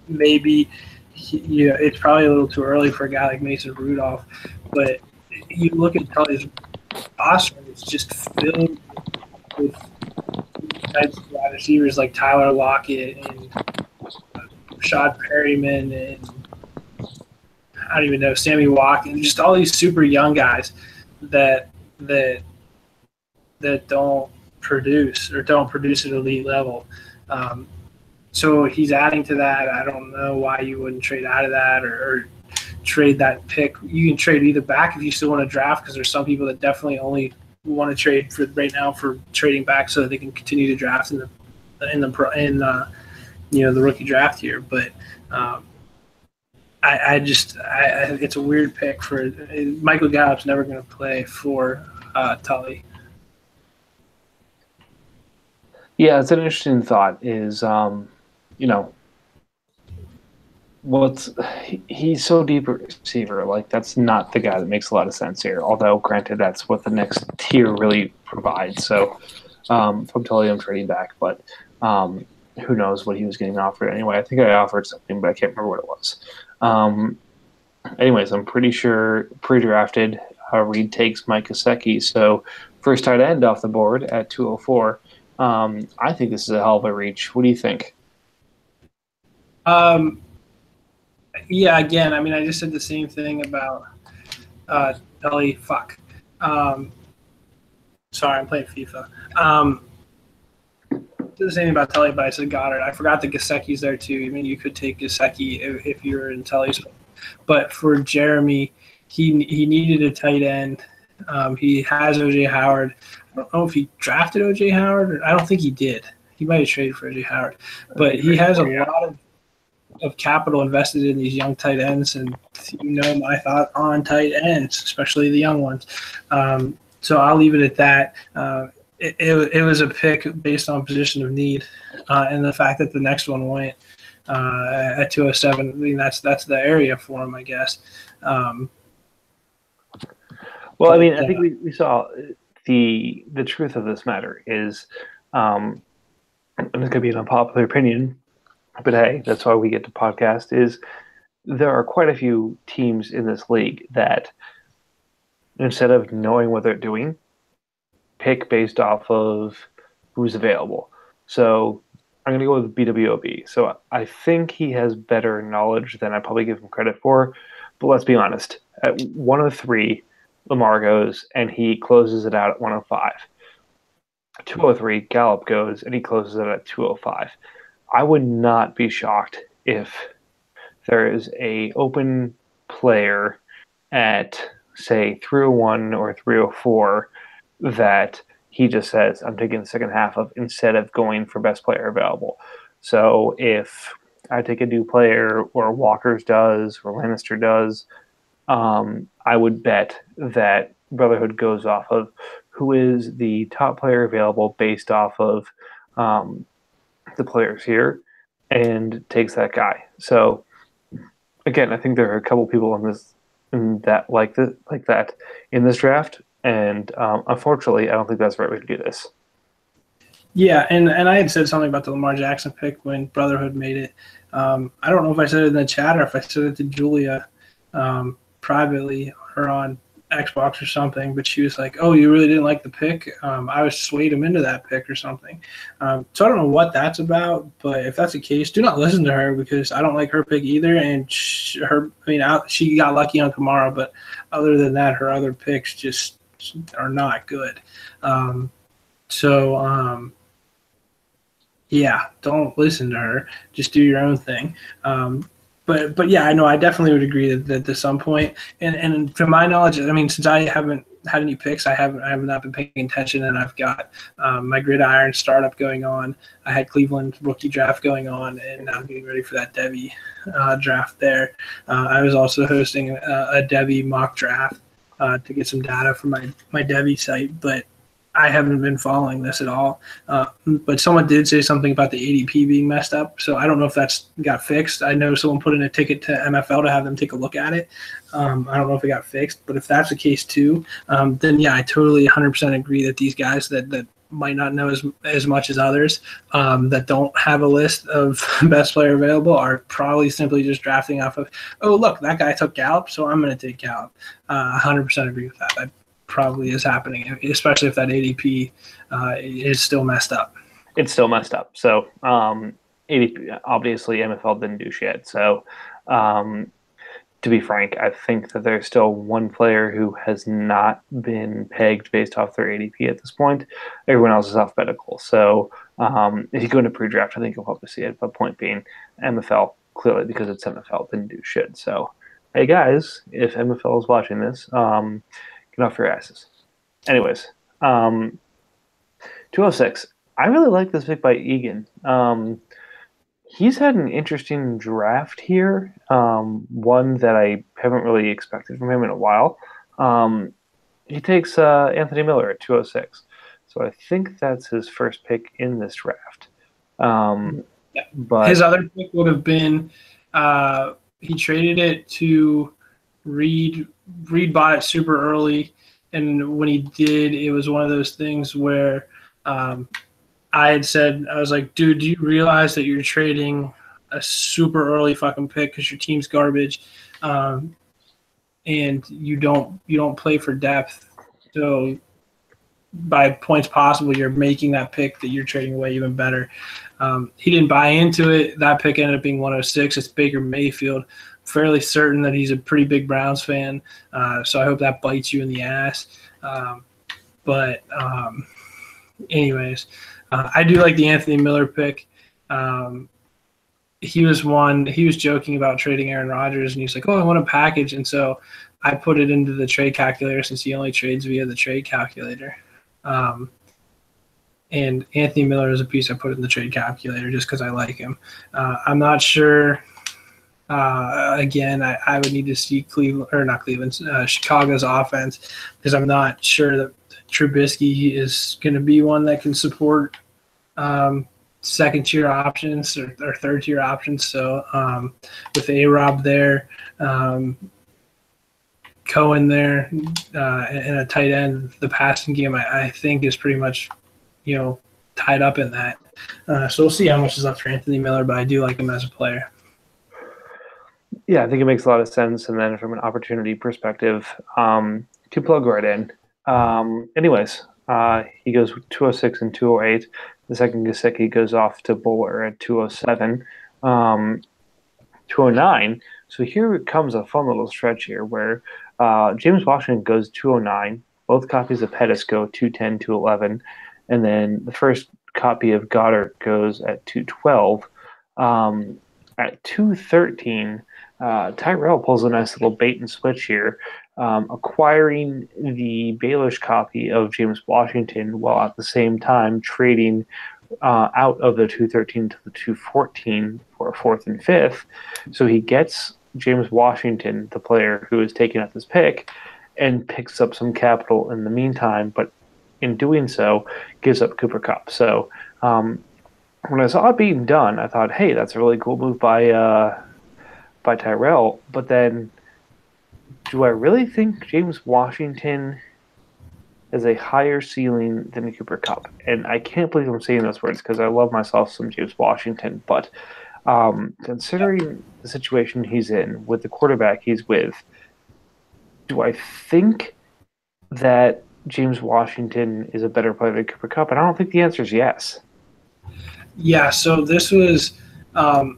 B: Maybe it's probably a little too early for a guy like Mason Rudolph, but you look at Tully's roster, it's just filled with types of wide receivers like Tyler Lockett and Rashad Perryman and I don't even know, Sammy Watkins, just all these super young guys that don't produce at elite level. So he's adding to that. I don't know why you wouldn't trade out of that or trade that pick. You can trade either back if you still want to draft, because there's some people that definitely only want to trade for right now for trading back so that they can continue to draft in the rookie draft year. But it's a weird pick for Michael Gallup's never going to play for Tully.
A: Yeah, it's an interesting thought. He's so deep receiver. Like, that's not the guy that makes a lot of sense here. Although, granted, that's what the next tier really provides. So, from Tully, I'm trading back, but who knows what he was getting offered anyway. I think I offered something, but I can't remember what it was. Anyways, I'm pretty sure pre-drafted, Reed takes Mike Gesicki. So, first tight end off the board at 204. I think this is a hell of a reach. What do you think?
B: Yeah, again, I mean, I just said the same thing about Tully. Fuck. Sorry, I'm playing FIFA. The same thing about Tully, but I said Goddard. I forgot that Gesicki's there too. I mean, you could take Gesicki if you were in Tully's. But for Jeremy, he needed a tight end. He has O.J. Howard. I don't know if he drafted O.J. Howard. I don't think he did. He might have traded for O.J. Howard. But he has a lot of capital invested in these young tight ends, and my thought on tight ends, especially the young ones. So I'll leave it at that. It was a pick based on position of need, and the fact that the next one went at 207. I mean, that's the area for him, I guess.
A: Well, I mean, I think we saw the truth of this matter is, and it's going to be an unpopular opinion, but hey, that's why we get to podcast. Is there are quite a few teams in this league that instead of knowing what they're doing, pick based off of who's available. So I'm going to go with BWOB. So I think he has better knowledge than I probably give him credit for. But let's be honest. At 103, Lamar goes and he closes it out at 105. 203, Gallup goes and he closes it at 205. I would not be shocked if there is a open player at, say, 301 or 304 that he just says, I'm taking the second half of instead of going for best player available. So if I take a new player or Walker's does or Lannister does, I would bet that Brotherhood goes off of who is the top player available based off of the players here and takes that guy. So again, I think there are a couple people that like that in this draft, and unfortunately, I don't think that's the right way to do this.
B: Yeah, and I had said something about the Lamar Jackson pick when Brotherhood made it. I don't know if I said it in the chat or if I said it to Julia privately or on Xbox or something, but she was like, "Oh, you really didn't like the pick? I was swayed him into that pick or something." So I don't know what that's about, but if that's the case, do not listen to her because I don't like her pick either. And she got lucky on Kamara, but other than that, her other picks just are not good. Yeah, don't listen to her. Just do your own thing. But yeah, I know I definitely would agree that at some point, and from my knowledge, I mean, since I haven't had any picks, I have not been paying attention, and I've got my Gridiron startup going on. I had Cleveland rookie draft going on, and now I'm getting ready for that Devy draft there. I was also hosting a Devy mock draft to get some data for my Devy site, but I haven't been following this at all. But someone did say something about the ADP being messed up, so I don't know if that's got fixed. I know someone put in a ticket to MFL to have them take a look at it. I don't know if it got fixed, but if that's the case too, then yeah, I totally 100% agree that these guys that might not know as much as others that don't have a list of best player available are probably simply just drafting off of, oh, look, that guy took Gallup, so I'm going to take Gallup. 100% agree with that. Probably is happening, especially if that ADP is still messed up.
A: It's still messed up. So ADP, obviously MFL didn't do shit. So to be frank, I think that there's still one player who has not been pegged based off their ADP at this point. Everyone else is alphabetical. So if you go into pre-draft, I think you'll probably see it. But point being, MFL, clearly because it's MFL, didn't do shit. So, hey guys, if MFL is watching this, get off your asses. Anyways, 206. I really like this pick by Egan. He's had an interesting draft here, one that I haven't really expected from him in a while. He takes Anthony Miller at 206. So I think that's his first pick in this draft. But
B: his other pick would have been he traded it to Reed. Reed bought it super early, and when he did, it was one of those things where I had said, I was like, dude, do you realize that you're trading a super early fucking pick because your team's garbage, and you don't play for depth, so by points possible, you're making that pick that you're trading away even better. He didn't buy into it. That pick ended up being 106. It's Baker Mayfield. Fairly certain that he's a pretty big Browns fan, so I hope that bites you in the ass. Anyways, I do like the Anthony Miller pick. He was joking about trading Aaron Rodgers, and he's like, "Oh, I want a package," and so I put it into the trade calculator since he only trades via the trade calculator. And Anthony Miller is a piece I put in the trade calculator just because I like him. I'm not sure. Again, I would need to see Chicago's offense because I'm not sure that Trubisky is going to be one that can support second tier options or third tier options. So with A-Rob there, Cohen there, and a tight end, the passing game I think is pretty much tied up in that. So we'll see how much is left for Anthony Miller, but I do like him as a player.
A: Yeah, I think it makes a lot of sense. And then from an opportunity perspective, to plug right in. He goes 206 and 208. The second Gesicki goes off to Bowler at 207, 209. So here comes a fun little stretch here where James Washington goes 209. Both copies of Pettis go 210, 211. And then the first copy of Goddard goes at 212. At 213, Tyrell pulls a nice little bait and switch here, acquiring the Baelish copy of James Washington while at the same time trading out of the 213 to the 214 for a fourth and fifth. So he gets James Washington, the player who is taking up this pick, and picks up some capital in the meantime, but in doing so, gives up Cooper Kupp. So when I saw it being done, I thought, hey, that's a really cool move by Tyrell. But then, do I really think James Washington has a higher ceiling than Cooper Kupp? And I can't believe I'm saying those words because I love myself some James Washington. But considering the situation he's in with the quarterback he's with, do I think that James Washington is a better player than Cooper Kupp? And I don't think the answer is yes.
B: Yeah, so this was I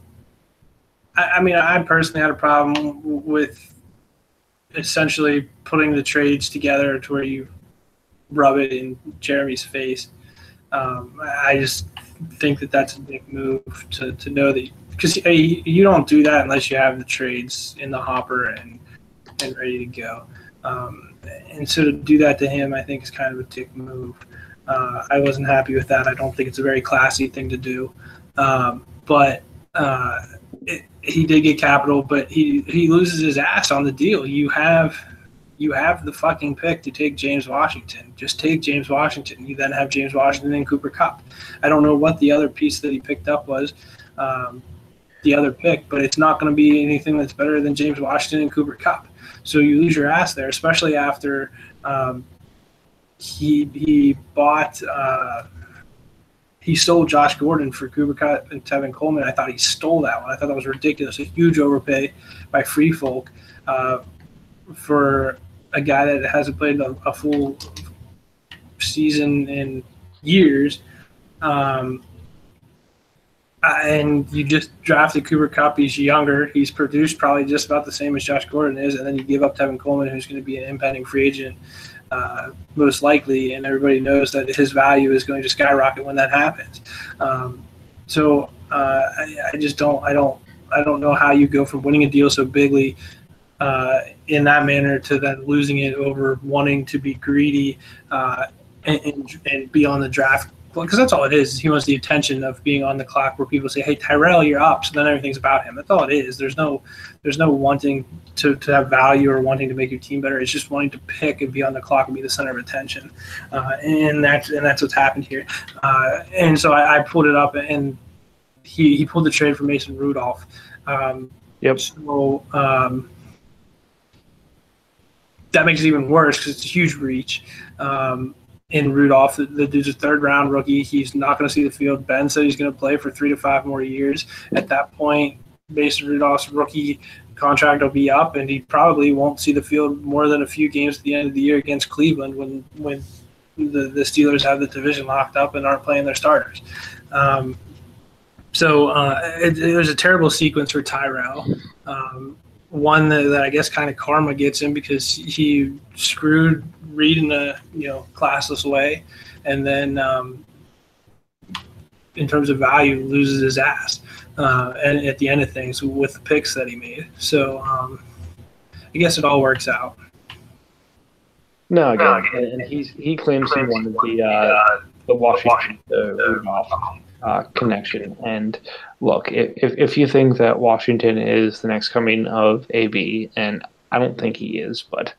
B: personally had a problem with essentially putting the trades together to where you rub it in Jeremy's face. I just think that that's a big move to know that, because you don't do that unless you have the trades in the hopper and ready to go. And so to do that to him, I think is kind of a dick move. I wasn't happy with that. I don't think it's a very classy thing to do. But he did get capital, but he loses his ass on the deal. You have the fucking pick to take James Washington. Just take James Washington. You then have James Washington and Cooper Kupp. I don't know what the other piece that he picked up was, the other pick, but it's not going to be anything that's better than James Washington and Cooper Kupp. So you lose your ass there, especially after he sold Josh Gordon for Cooper Kupp and Tevin Coleman. I thought he stole that one. I thought that was ridiculous. A huge overpay by Free Folk for a guy that hasn't played a full season in years. And you just drafted Cooper Kupp. He's younger. He's produced probably just about the same as Josh Gordon is. And then you give up Tevin Coleman, who's going to be an impending free agent, most likely. And everybody knows that his value is going to skyrocket when that happens. I just don't know how you go from winning a deal so bigly in that manner to then losing it over wanting to be greedy and be on the draft. Because that's all it is. He wants the attention of being on the clock where people say, hey, Tyrell, you're up. So then everything's about him. That's all it is. There's no wanting to have value or wanting to make your team better. It's just wanting to pick and be on the clock and be the center of attention. And that's what's happened here. And so I pulled it up, and he pulled the trade for Mason Rudolph.
A: Yep.
B: So that makes it even worse because it's a huge reach. In Rudolph, the dude's a third-round rookie. He's not going to see the field. Ben said he's going to play for 3 to 5 more years. At that point, Mason Rudolph's rookie contract will be up, and he probably won't see the field more than a few games at the end of the year against Cleveland when the Steelers have the division locked up and aren't playing their starters. It was a terrible sequence for Tyrell. One that I guess kind of karma gets him because he screwed Reed in a classless way, and then in terms of value loses his ass and at the end of things with the picks that he made. So I guess it all works out.
A: No, again, and he claims he wanted the Washington Rudolph connection. And look, if you think that Washington is the next coming of AB, and I don't think he is, but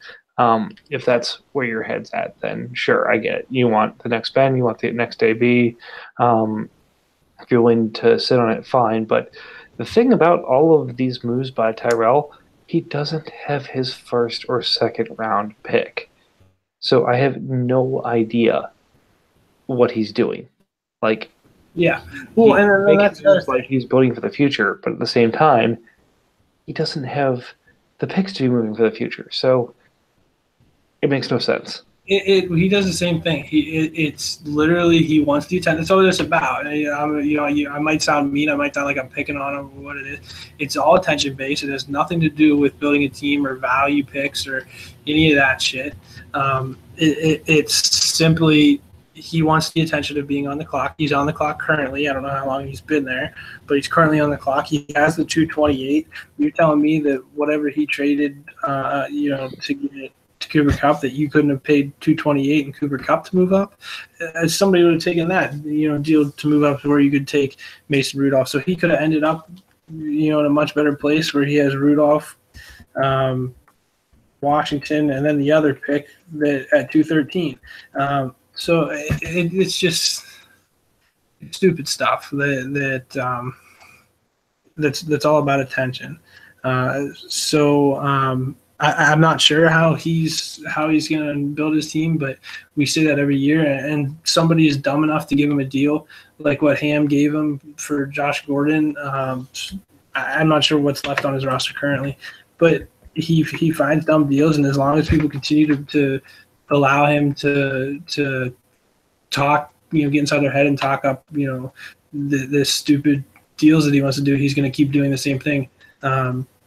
A: if that's where your head's at, then sure, I get it. You want the next Ben, you want the next AB. If you're willing to sit on it, fine. But the thing about all of these moves by Tyrell, he doesn't have his first or second round pick. So I have no idea what he's doing. Like,
B: Yeah. Well,
A: he's
B: and then
A: making
B: that's the other
A: moves like
B: thing.
A: he's building for the future, but at the same time, he doesn't have the picks to be moving for the future. So it makes no sense.
B: He does the same thing. It's literally he wants the attention. That's all it's about. And, I might sound mean. I might sound like I'm picking on him or what it is. It's all attention based. It has nothing to do with building a team or value picks or any of that shit. It's simply he wants the attention of being on the clock. He's on the clock currently. I don't know how long he's been there, but he's currently on the clock. He has the 228. You're telling me that whatever he traded, to get to Cooper Cup, that you couldn't have paid 228 in Cooper Cup to move up? As somebody would have taken that, deal to move up to where you could take Mason Rudolph. So he could have ended up, in a much better place where he has Rudolph, Washington, and then the other pick that at 213. It's just stupid stuff that's all about attention. I'm not sure how he's going to build his team, but we say that every year. And somebody is dumb enough to give him a deal like what Ham gave him for Josh Gordon. I'm not sure what's left on his roster currently, but he finds dumb deals, and as long as people continue to allow him to talk, get inside their head and talk up, the stupid deals that he wants to do, he's going to keep doing the same thing.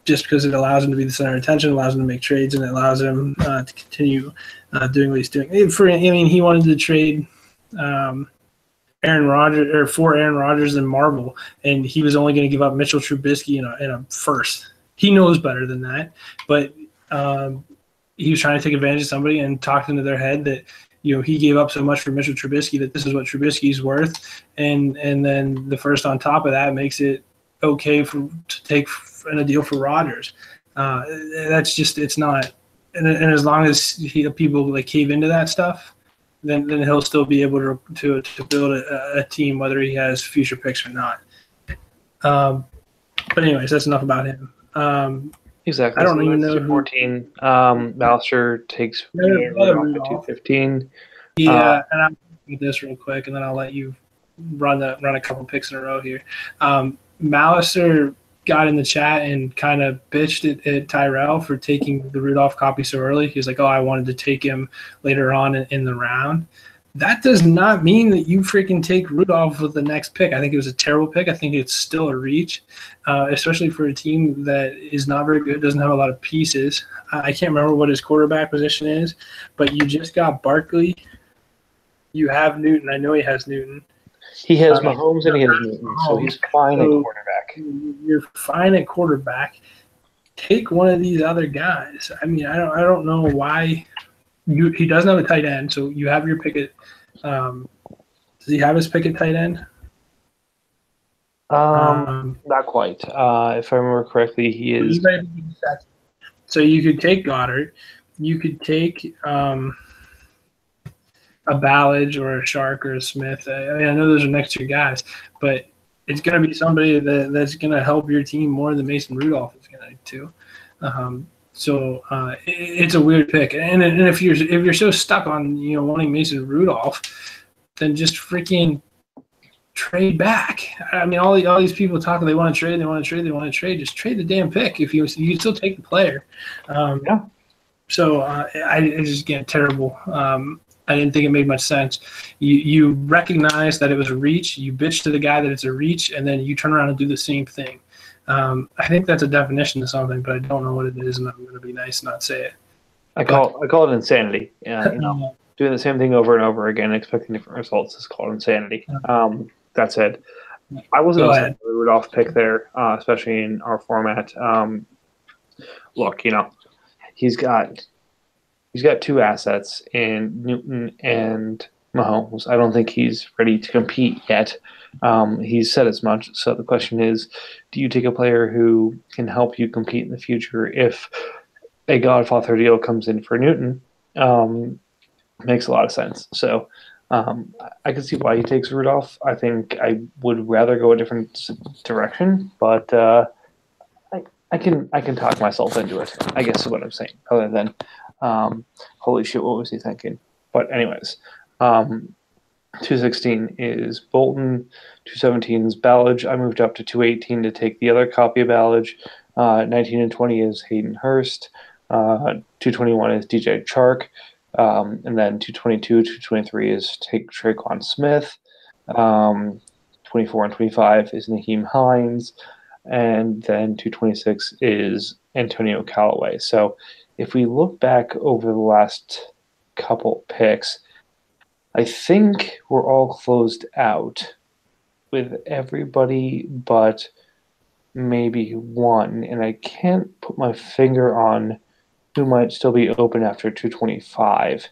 B: Just because it allows him to be the center of attention, allows him to make trades, and it allows him to continue doing what he's doing. He wanted to trade Aaron Rodgers for Aaron Rodgers and Marvel, and he was only going to give up Mitchell Trubisky in a first. He knows better than that, but he was trying to take advantage of somebody and talk into their head that he gave up so much for Mitchell Trubisky that this is what Trubisky's worth, and then the first on top of that makes it okay to take in a deal for Rodgers. That's just, it's not. And as long as people like cave into that stuff, then he'll still be able to build a team, whether he has future picks or not. But anyways, that's enough about him.
A: Exactly.
B: I don't even know.
A: 14. Ballister takes Rudolph at 215.
B: Yeah, and I'm going to do this real quick, and then I'll let you run a couple picks in a row here. Mallister got in the chat and kind of bitched at Tyrell for taking the Rudolph copy so early. He was like, I wanted to take him later on in the round. That does not mean that you freaking take Rudolph with the next pick. I think it was a terrible pick. I think it's still a reach, especially for a team that is not very good, doesn't have a lot of pieces. I can't remember what his quarterback position is, but you just got Barkley. You have Newton. I know he has Newton.
A: He has Mahomes and he has Newton, so he's fine at quarterback.
B: You're fine at quarterback. Take one of these other guys. I don't know why. He doesn't have a tight end, so you have your pick at. Does he have his pick at tight end?
A: Not quite. If I remember correctly, he is.
B: So you could take Goddard. You could take a Ballage or a Shark or a Smith. I know those are next to your guys, but it's going to be somebody that's going to help your team more than Mason Rudolph is going to. It's a weird pick, and if you're so stuck on wanting Mason Rudolph, then just freaking trade back. All these people talking they want to trade. Just trade the damn pick. If you can still take the player.
A: Yeah.
B: So I just get terrible. I didn't think it made much sense. You recognize that it was a reach. You bitch to the guy that it's a reach, and then you turn around and do the same thing. I think that's a definition of something, but I don't know what it is, and I'm going to be nice and not say it.
A: I call it insanity. Yeah, doing the same thing over and over again, expecting different results is called insanity. That said, I wasn't upset with the Rudolph pick there, especially in our format. Look, he's got two assets in Newton and Mahomes. I don't think he's ready to compete yet. He's said as much. So the question is, do you take a player who can help you compete in the future? If a Godfather deal comes in for Newton, makes a lot of sense. So I can see why he takes Rudolph. I think I would rather go a different direction, but I can talk myself into it. I guess is what I'm saying. Other than, holy shit, what was he thinking? But anyways, 216 is Bolton. 217 is Ballage. I moved up to 218 to take the other copy of Ballage. 19 and 20 is Hayden Hurst. 221 is DJ Chark. And then 222, 223 is take Traquan Smith. 24 and 25 is Naheem Hines. And then 226 is Antonio Callaway. So if we look back over the last couple picks, I think we're all closed out with everybody but maybe one. And I can't put my finger on who might still be open after 225.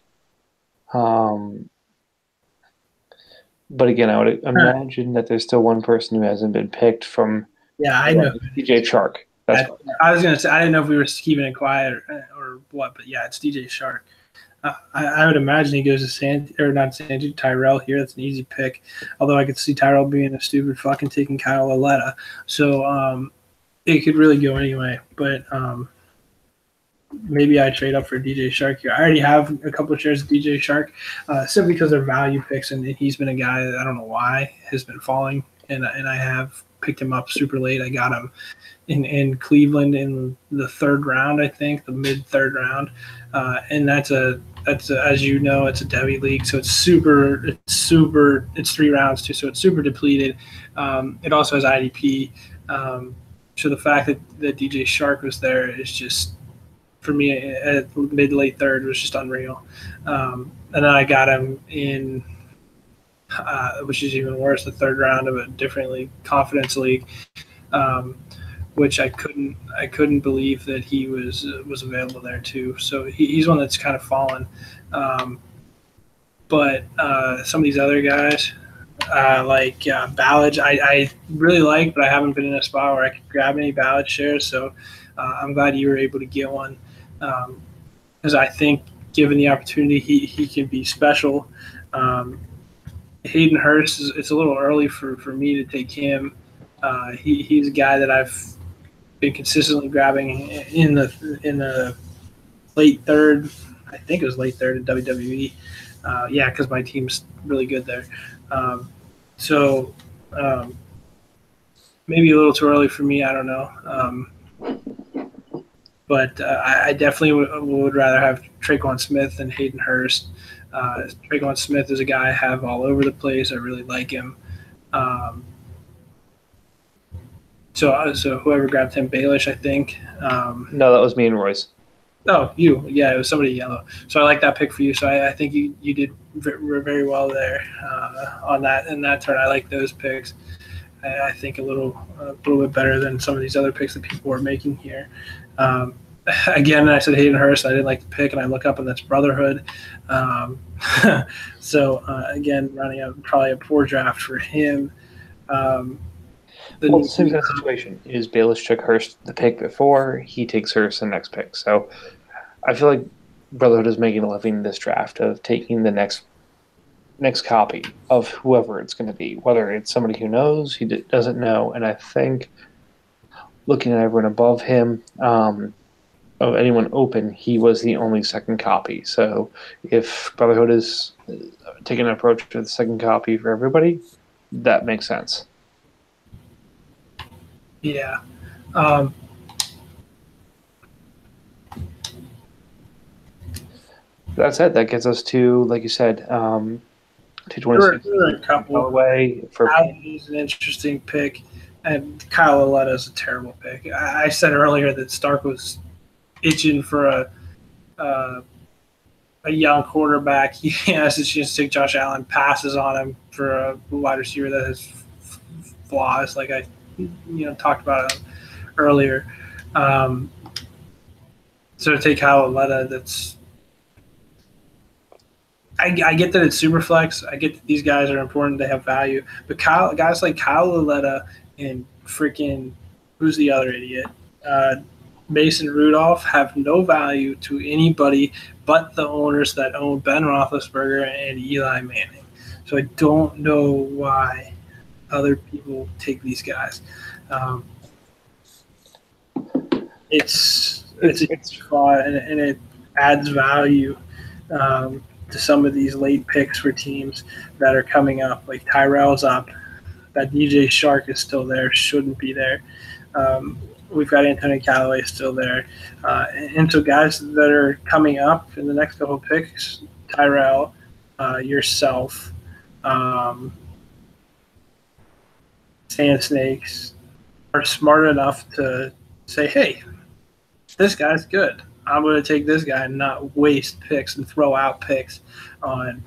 A: But again, I would imagine that there's still one person who hasn't been picked from.
B: Yeah, I know.
A: DJ Chark.
B: I was going to say, I didn't know if we were keeping it quiet or what, but yeah, it's DJ Chark. I would imagine he goes to Tyrell here. That's an easy pick. Although I could see Tyrell being a stupid fucking taking Kyle Aletta. So it could really go anyway. But maybe I trade up for DJ Chark here. I already have a couple of shares of DJ Chark simply because they're value picks, and he's been a guy that I don't know why has been falling, and I have picked him up super late. I got him in Cleveland in the third round, I think, the mid third round, and that's as you know, it's a Debbie league, so it's 3 rounds too, so it's super depleted. It also has IDP, so the fact that DJ Chark was there is just, for me, at mid to late third was just unreal. And then I got him in, which is even worse, the third round of a different league, Confidence League, which I couldn't believe that he was available there too. So he's one that's kind of fallen. But some of these other guys, like Ballage, I really like, but I haven't been in a spot where I could grab any Ballage shares. So I'm glad you were able to get one, because I think given the opportunity, he can be special. Hayden Hurst, it's a little early for me to take him. He's a guy that I've been consistently grabbing in the late third. I think it was late third in WWE. Because my team's really good there. Maybe a little too early for me. I don't know. But I definitely would rather have Traquan Smith than Hayden Hurst. Traquan Smith is a guy I have all over the place. I really like him. So whoever grabbed him, Baelish, I think.
A: No, that was me and Royce.
B: Oh, you. Yeah, it was somebody yellow. So I like that pick for you. So I think you did very well there on that in that turn. I like those picks. I think a little bit better than some of these other picks that people were making here. Again, I said Hayden Hurst. I didn't like the pick, and I look up, and that's Brotherhood. Again, running up probably a poor draft for him.
A: The same kind of situation is Baelish took Hurst the pick before, he takes Hurst the next pick. So I feel like Brotherhood is making a living in this draft of taking the next copy of whoever it's going to be, whether it's somebody who knows, he doesn't know. And I think looking at everyone above him, of anyone open, he was the only second copy. So if Brotherhood is taking an approach to the second copy for everybody, that makes sense.
B: Yeah.
A: That's it. That gets us to, like you said, 226.
B: There are a couple.
A: Away for
B: He's an interesting pick, and Kyle Aletta is a terrible pick. I said earlier that Stark was itching for a young quarterback. He has a chance to take Josh Allen, passes on him for a wide receiver that has flaws, like I talked about it earlier. So to take Kyle Aletta, that's I get that it's super flex. I get that these guys are important. They have value. But guys like Kyle Aletta and freaking, who's the other idiot? Mason Rudolph have no value to anybody but the owners that own Ben Roethlisberger and Eli Manning. So I don't know why other people take these guys. Um, it's a
A: It's
B: thought, and it adds value to some of these late picks for teams that are coming up. Like Tyrell's up, that DJ Shark is still there, shouldn't be there. We've got Antonio Callaway still there, and so guys that are coming up in the next couple of picks, Tyrell, yourself, um, Sand Snakes, are smart enough to say, hey, this guy's good. I'm going to take this guy and not waste picks and throw out picks on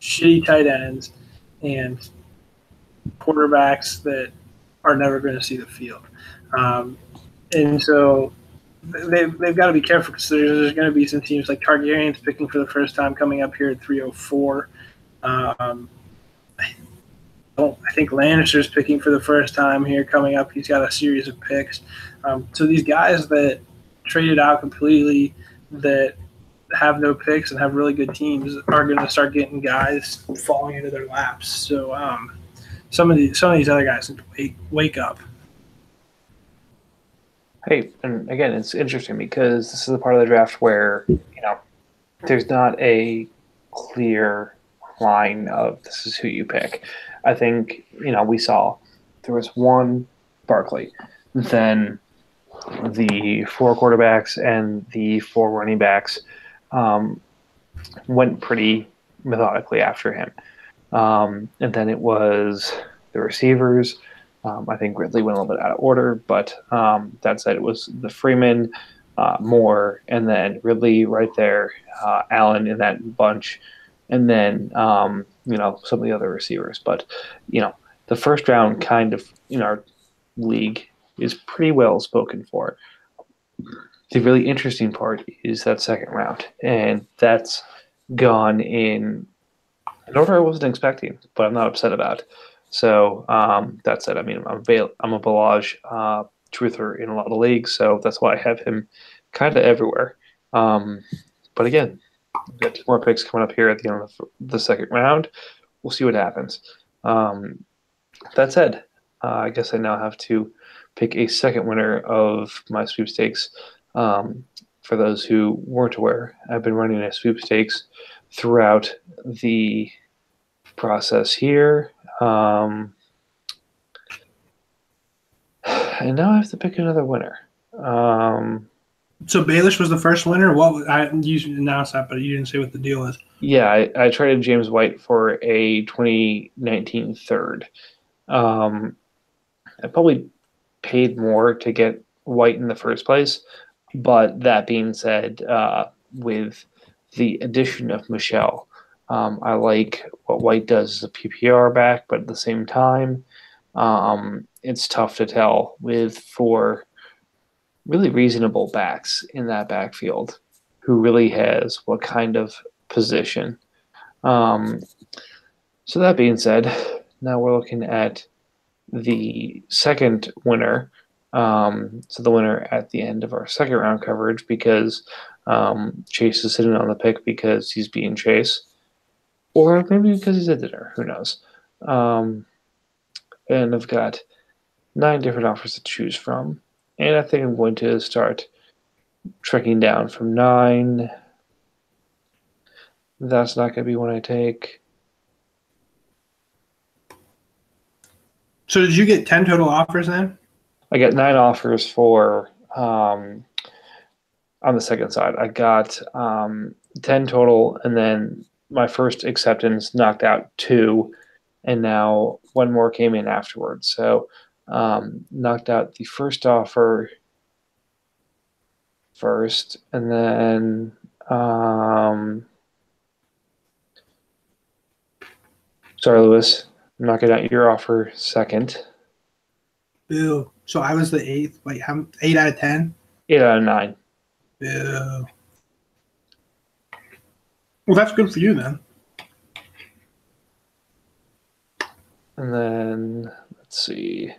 B: shitty tight ends and quarterbacks that are never going to see the field. And so they've got to be careful because there's going to be some teams like Targaryen's picking for the first time coming up here at 304. I think Lannister's picking for the first time here coming up. He's got a series of picks. So these guys that traded out completely, that have no picks and have really good teams, are going to start getting guys falling into their laps. So some of these other guys wake up.
A: Hey, and again, it's interesting because this is the part of the draft where, there's not a clear line of this is who you pick. I think, we saw there was one Barkley, then the 4 quarterbacks and the 4 running backs went pretty methodically after him. And then it was the receivers. I think Ridley went a little bit out of order, but that said, it was the Freeman, Moore, and then Ridley right there, Allen in that bunch, and then some of the other receivers. But the first round kind of in our league is pretty well spoken for. The really interesting part is that second round, and that's gone in an order I wasn't expecting, but I'm not upset about. So that said, I mean, I'm a Balaj truther in a lot of leagues, so that's why I have him kind of everywhere. But again, we've got 2 more picks coming up here at the end of the second round. We'll see what happens. That said, I guess I now have to pick a second winner of my sweepstakes. For those who weren't aware, I've been running a sweepstakes throughout the process here. And now I have to pick another winner.
B: So Baelish was the first winner. You announced that, but you didn't say what the deal is.
A: Yeah, I traded James White for a 2019 third. I probably paid more to get White in the first place, but that being said, with the addition of Michelle, I like what White does as a PPR back, but at the same time, it's tough to tell with 4 really reasonable backs in that backfield who really has what kind of position. So that being said, now we're looking at the second winner. So the winner at the end of our second round coverage, because Chase is sitting on the pick because he's being chased, or maybe because he's at dinner. Who knows? And I've got 9 different offers to choose from, and I think I'm going to start trekking down from 9. That's not going to be one I take.
B: So did you get 10 total offers then?
A: I got 9 offers for on the second side. I got 10 total, and then my first acceptance knocked out 2, and now 1 more came in afterwards. So knocked out the first offer first, and then sorry, Lewis, I'm knocking out your offer second.
B: Boo. So I was the 8th. Wait, 8 out of 10?
A: 8 out of 9.
B: Boo. Well, that's good for you then.
A: And then let's see.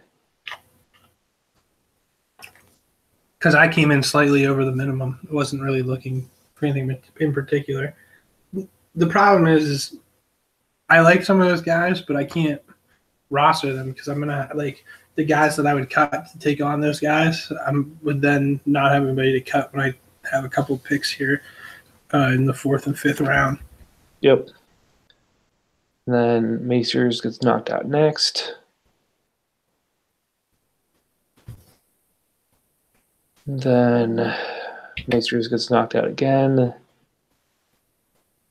B: Because I came in slightly over the minimum. I wasn't really looking for anything in particular. The problem is I like some of those guys, but I can't roster them because I'm gonna like the guys that I would cut to take on those guys. I would then not have anybody to cut when I have a couple picks here in the 4th and 5th round.
A: Yep. And then Macers gets knocked out next. Then Macers gets knocked out again.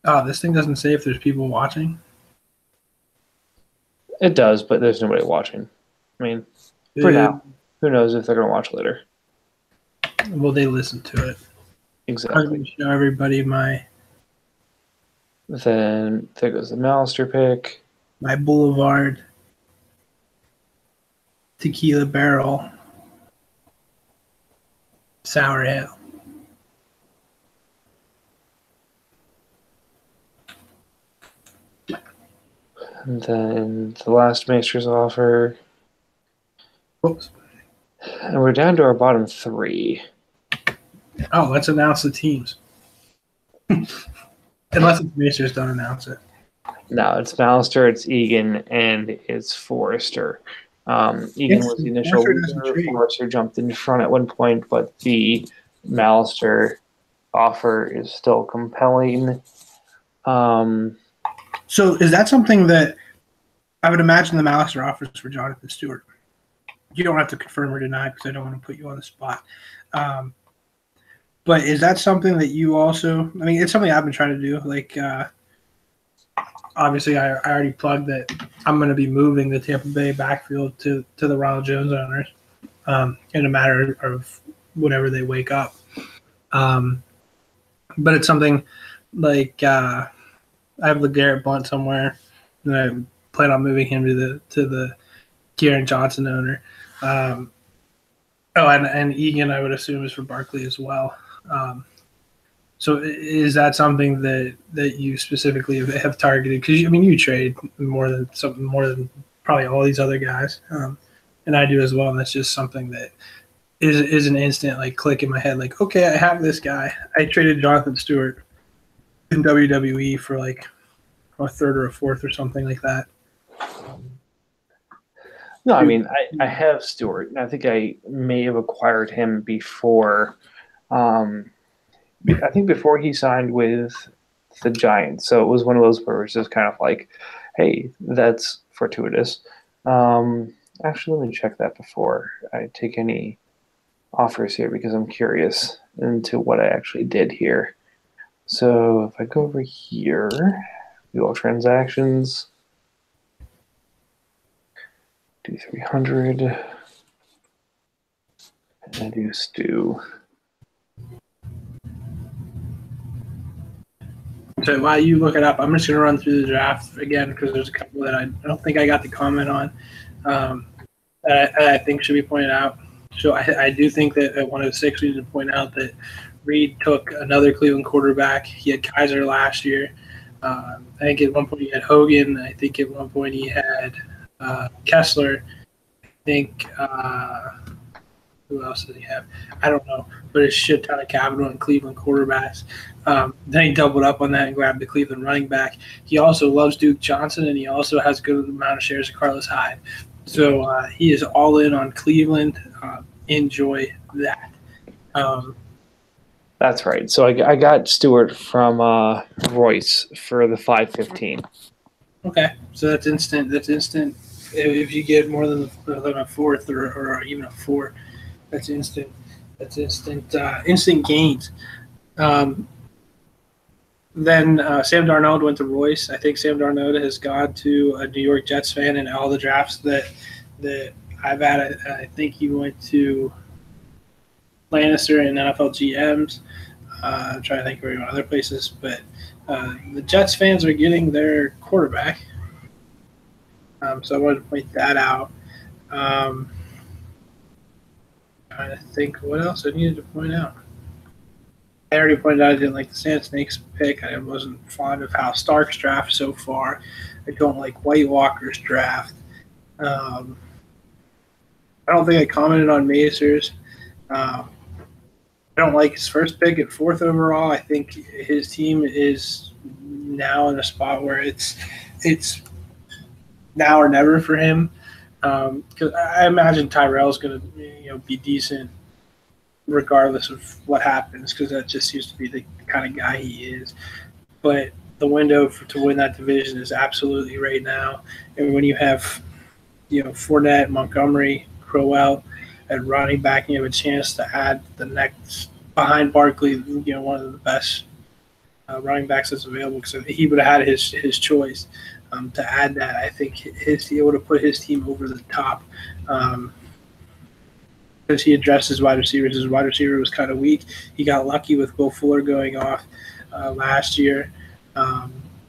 B: Oh, this thing doesn't say if there's people watching.
A: It does, but there's nobody watching. I mean, for now. Who knows if they're going to watch later.
B: Well, they listen to it.
A: Exactly.
B: I'm going to show everybody my...
A: Then there goes the Malister pick.
B: My Boulevard Tequila Barrel Sour Ale.
A: And then the last Maestros offer.
B: Whoops.
A: And we're down to our bottom 3.
B: Oh, let's announce the teams. Unless it's Maestros, don't announce it.
A: No, it's Malister, it's Egan, and it's Forrester. Egan was the initial loser. Forrester jumped in front at one point, but the Malister offer is still compelling.
B: So is that something that I would imagine the Malister offers for Jonathan Stewart? You don't have to confirm or deny because I don't want to put you on the spot. But is that something that you also – I mean, it's something I've been trying to do. Like, obviously, I already plugged that I'm going to be moving the Tampa Bay backfield to the Ronald Jones owners in a matter of whenever they wake up. But it's something like I have LeGarrette Blount somewhere, and I plan on moving him to the Kieran Johnson owner. And Egan, I would assume, is for Barkley as well. So is that something that you specifically have targeted? Because you trade more than probably all these other guys, and I do as well. And that's just something that is an instant like click in my head. Like, okay, I have this guy. I traded Jonathan Stewart in WWE for like a 3rd or a 4th or something like that.
A: No, I mean, I have Stewart, and I think I may have acquired him before. I think before he signed with the Giants. So it was one of those where it was just kind of like, hey, that's fortuitous. Actually, let me check that before I take any offers here because I'm curious into what I actually did here. So if I go over here, do all transactions, do 300, and I do Stu.
B: So while you look it up, I'm just going to run through the draft again because there's a couple that I don't think I got to comment on that I think should be pointed out. So I do think that at 106 we need to point out that Reed took another Cleveland quarterback. He had Kaiser last year. I think at one point he had Hogan. I think at one point he had Kessler. I think who else did he have? I don't know, but a shit ton of capital in Cleveland quarterbacks. Then he doubled up on that and grabbed the Cleveland running back. He also loves Duke Johnson, and he also has a good amount of shares of Carlos Hyde. So he is all in on Cleveland. Enjoy that.
A: That's right. So I got Stewart from Royce for the 515.
B: Okay, so that's instant. That's instant. If you get more than a 4th or even a 4, that's instant. That's instant gains. Then Sam Darnold went to Royce. I think Sam Darnold has gone to a New York Jets fan in all the drafts that I've had. I think he went to Lannister and NFL GMs. I'm trying to think of other places, but the Jets fans are getting their quarterback. So I wanted to point that out. Trying to think what else I needed to point out. I already pointed out I didn't like the Sand Snakes pick. I wasn't fond of how Stark's draft so far. I don't like White Walker's draft. I don't think I commented on Mazers. I don't like his first pick at 4th overall. I think his team is now in a spot where it's now or never for him. Because I imagine Tyrell's going to be decent regardless of what happens, because that just seems to be the kind of guy he is. But the window to win that division is absolutely right now. And when you have Fournette, Montgomery, Crowell, and Ronnie back, and you have a chance to add the next behind Barkley, one of the best running backs that's available, because he would have had his choice. To add that, I think he would have put his team over the top, because he addressed his wide receivers. His wide receiver was kind of weak. He got lucky with Will Fuller going off last year.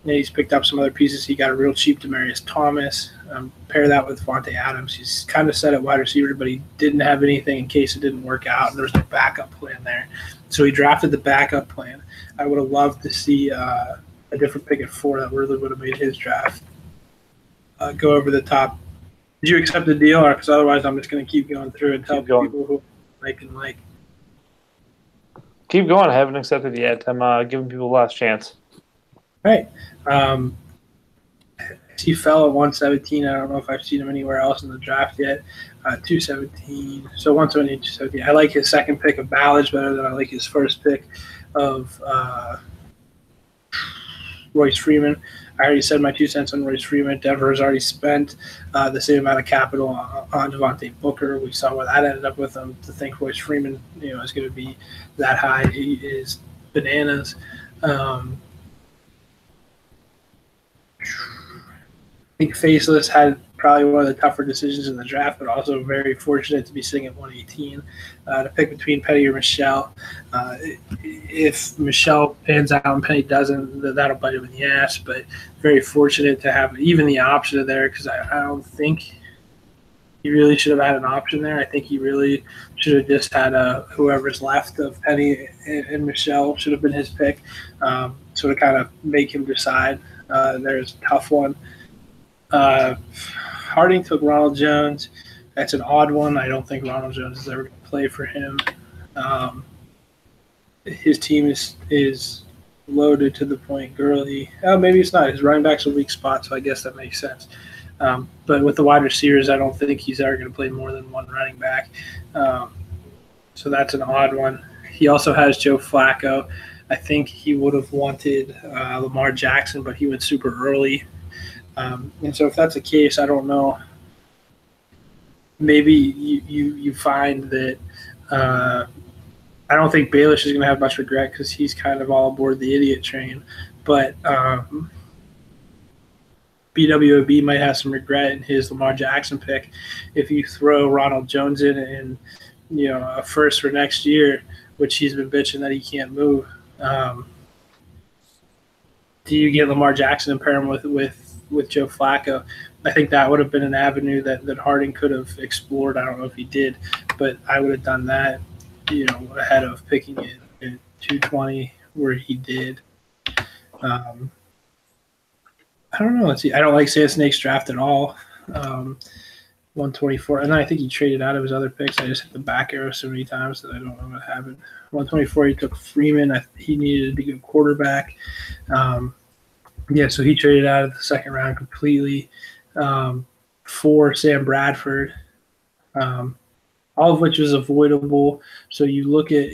B: He's picked up some other pieces. He got a real cheap Demaryius Thomas. Pair that with Vontae Adams. He's kind of set at wide receiver, but he didn't have anything in case it didn't work out, and there's no backup plan there. So he drafted the backup plan. I would have loved to see a different pick at 4 that really would have made his draft go over the top. Did you accept the deal, or because otherwise I'm just going to keep going through and tell people who like and like.
A: Keep going. I haven't accepted yet. I'm giving people the last chance.
B: Right. He fell at 117. I don't know if I've seen him anywhere else in the draft yet. 217. So 117, 217. I like his second pick of Ballage better than I like his first pick of Royce Freeman. I already said my 2 cents on Royce Freeman. Denver has already spent the same amount of capital on Devontae Booker. We saw what that ended up with him. To think Royce Freeman, is going to be that high, he is bananas. I think Faceless had probably one of the tougher decisions in the draft, but also very fortunate to be sitting at 118 to pick between Penny or Michelle. If Michelle pans out and Penny doesn't, that'll bite him in the ass, but very fortunate to have even the option there, because I don't think he really should have had an option there. I think he really should have just had whoever's left of Penny and Michelle should have been his pick. So to kind of make him decide, there's a tough one. Harding took Ronald Jones. That's an odd one. I don't think Ronald Jones is ever going to play for him. His team is loaded to the point Gurley. Oh, maybe it's not. His running back's a weak spot, so I guess that makes sense. But with the wide receivers, I don't think he's ever going to play more than one running back. So that's an odd one. He also has Joe Flacco. I think he would have wanted Lamar Jackson, but he went super early. And so if that's the case, I don't know. Maybe you find that I don't think Baelish is going to have much regret, because he's kind of all aboard the idiot train. But BWOB might have some regret in his Lamar Jackson pick. If you throw Ronald Jones in and a first for next year, which he's been bitching that he can't move, do you get Lamar Jackson and pair him with Joe Flacco? I think that would have been an avenue that Harding could have explored. I don't know if he did, but I would have done that, ahead of picking it at 220 where he did. I don't know. Let's see. I don't like Sand Snake's draft at all. 124, and then I think he traded out of his other picks. I just hit the back arrow so many times that I don't know what happened. 124, he took Freeman. He needed to be a quarterback. So he traded out of the second round completely for Sam Bradford, all of which was avoidable. So you look at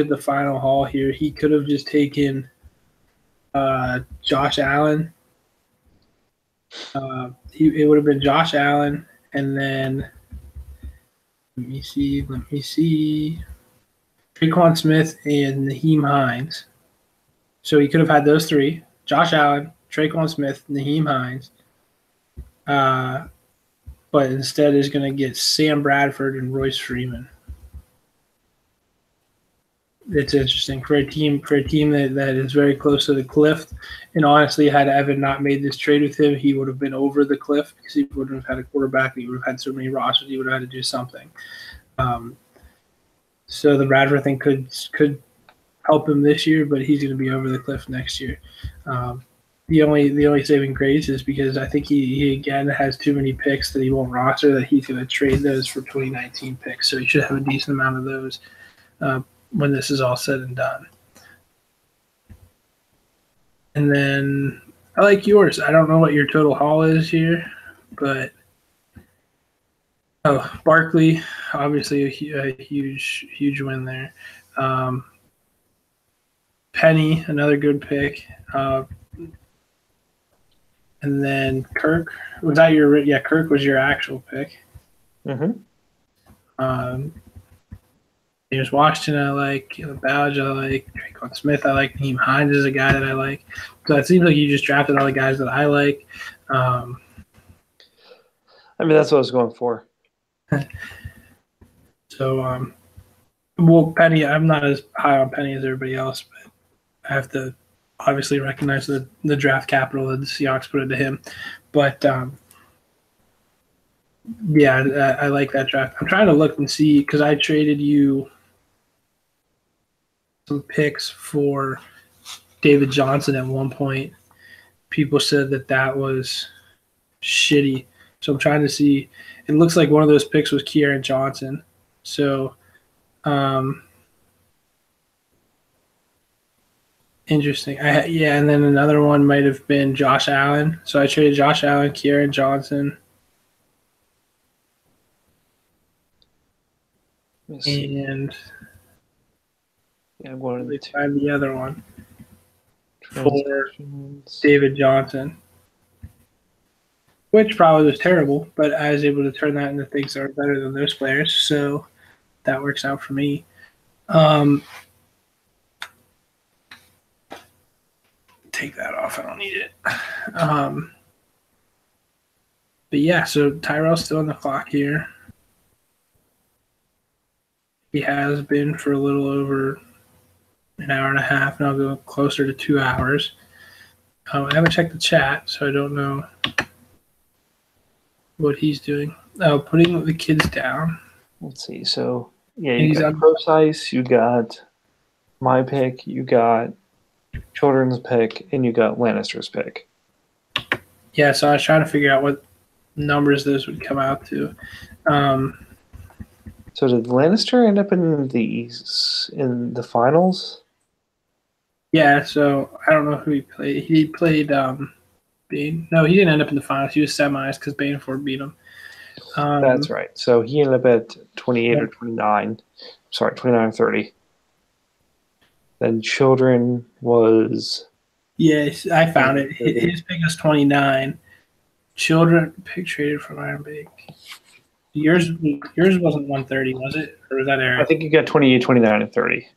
B: the final haul here. He could have just taken Josh Allen. It would have been Josh Allen, and then let me see, Traquan Smith and Naheem Hines. So he could have had those three: Josh Allen, Traquan Smith, Naheem Hines. But instead is going to get Sam Bradford and Royce Freeman. It's interesting for a team that is very close to the cliff. And honestly, had Evan not made this trade with him, he would have been over the cliff, because he wouldn't have had a quarterback. He would have had so many rosters. He would have had to do something. So the Bradford thing could help him this year, but he's going to be over the cliff next year. The only saving grace is because I think he again has too many picks that he won't roster, that he's going to trade those for 2019 picks. So he should have a decent amount of those. when this is all said and done. And then I like yours. I don't know what your total haul is here, but Barkley, obviously a huge win there. Um, Penny, another good pick. And then Kirk, was that your? Yeah, Kirk was your actual pick.
A: Mm-hmm.
B: James Washington, I like. Bowdge, I like. Draquan Smith, I like. Naheem Hines is a guy that I like. So it seems like you just drafted all the guys that I like.
A: I mean, that's what I was going for.
B: So, well, Penny, I'm not as high on Penny as everybody else, but I have to obviously recognize the draft capital that the Seahawks put into him. But yeah, I like that draft. I'm trying to look and see because I traded you some picks for David Johnson at one point. People said that was shitty. So I'm trying to see. It looks like one of those picks was Kieran Johnson. So, interesting. Yeah, and then another one might have been Josh Allen. So I traded Josh Allen, Kieran Johnson, and
A: yeah, I'm going
B: they find the other one for
A: transactions.
B: David Johnson, which probably was terrible, but I was able to turn that into things that are better than those players. So that works out for me. Take that off. I don't need it. But yeah, so Tyrell's still on the clock here. He has been for a little over an hour and a half, and I'll go closer to 2 hours. I haven't checked the chat, so I don't know what he's doing. Oh, putting the kids down.
A: Let's see. So, yeah, you got Procise, you got my pick, you got Children's pick, and you got Lannister's pick.
B: Yeah, so I was trying to figure out what numbers those would come out to.
A: So did Lannister end up in the finals?
B: Yeah, so I don't know who he played. He played Bane. No, he didn't end up in the finals. He was semis because Baneford beat him.
A: That's right. So he ended up at 28 or 29. Sorry, 29 or 30. Then Children was...
B: Yes, I found it. His pick was 29. Children pick traded from Iron Bank. Yours wasn't 130, was it? Or was that Eric?
A: I think you got 28, 29, and 30.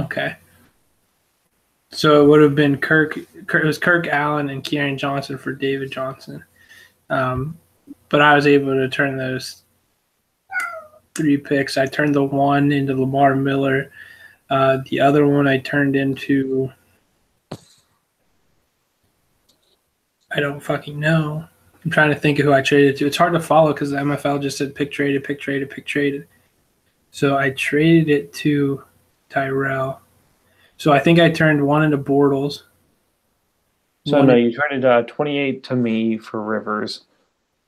B: Okay. So it would have been it was Kirk Allen and Kieran Johnson for David Johnson. But I was able to turn those 3 picks. I turned the one into Lamar Miller. The other one I turned into I don't fucking know. I'm trying to think of who I traded to. It's hard to follow because the MFL just said pick traded, pick traded, pick traded. So I traded it to Tyrell. So I think I turned one into Bortles.
A: So no, you traded 28 to me for Rivers.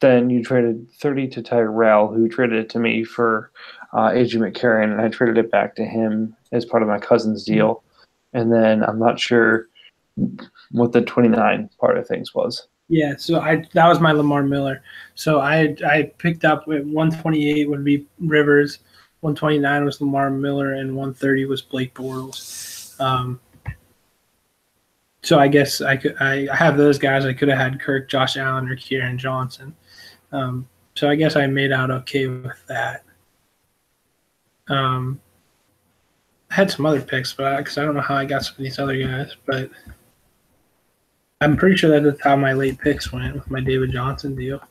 A: Then you traded 30 to Tyrell, who traded it to me for A.J. McCarron, and I traded it back to him as part of my cousin's deal. And then I'm not sure what the 29 part of things was.
B: Yeah, so that was my Lamar Miller. So I picked up 128 would be Rivers, 129 was Lamar Miller, and 130 was Blake Bortles. So I guess I have those guys. I could have had Kirk, Josh Allen, or Kieran Johnson. So I guess I made out okay with that. I had some other picks, but because I don't know how I got some of these other guys, but I'm pretty sure that's how my late picks went with my David Johnson deal,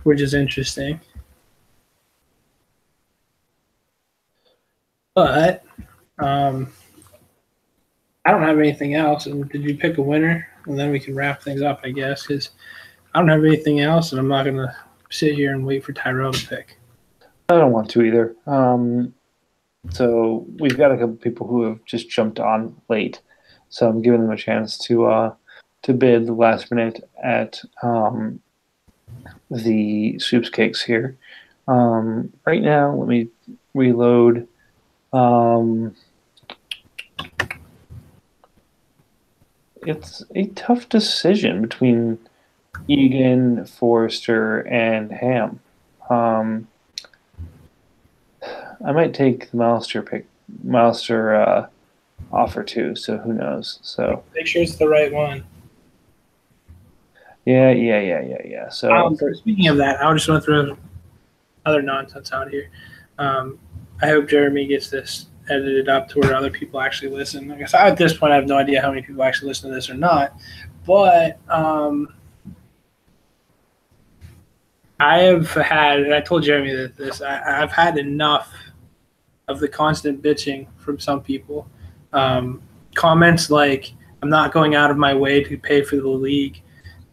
B: which is interesting. But I don't have anything else. And did you pick a winner? And then we can wrap things up, I guess, because I don't have anything else, and I'm not going to sit here and wait for Tyrell to pick.
A: I don't want to either. So we've got a couple people who have just jumped on late. So I'm giving them a chance to bid the last minute at the Soups Cakes here. Right now, let me reload. Um, it's a tough decision between Egan, Forrester, and Ham. Um, I might take the Mouster offer too. So who knows? So
B: Make sure it's the right one.
A: yeah. So
B: Speaking of that, I just want to throw other nonsense out here. I hope Jeremy gets this edited up to where other people actually listen. I guess at this point, I have no idea how many people actually listen to this or not, but I have had, and I told Jeremy that I've had enough of the constant bitching from some people. Comments like, I'm not going out of my way to pay for the league,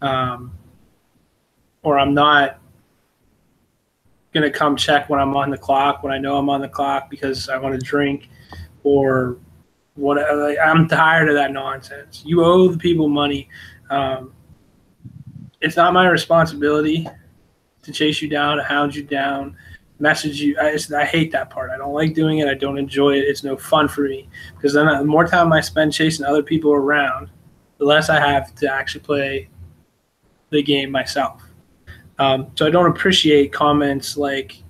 B: um, or I'm not going to come check when I'm on the clock, when I know I'm on the clock because I want to drink, or what. Like, I'm tired of that nonsense. You owe the people money. It's not my responsibility to chase you down, to hound you down, message you. I hate that part. I don't like doing it. I don't enjoy it. It's no fun for me because then the more time I spend chasing other people around, the less I have to actually play the game myself. So I don't appreciate comments like,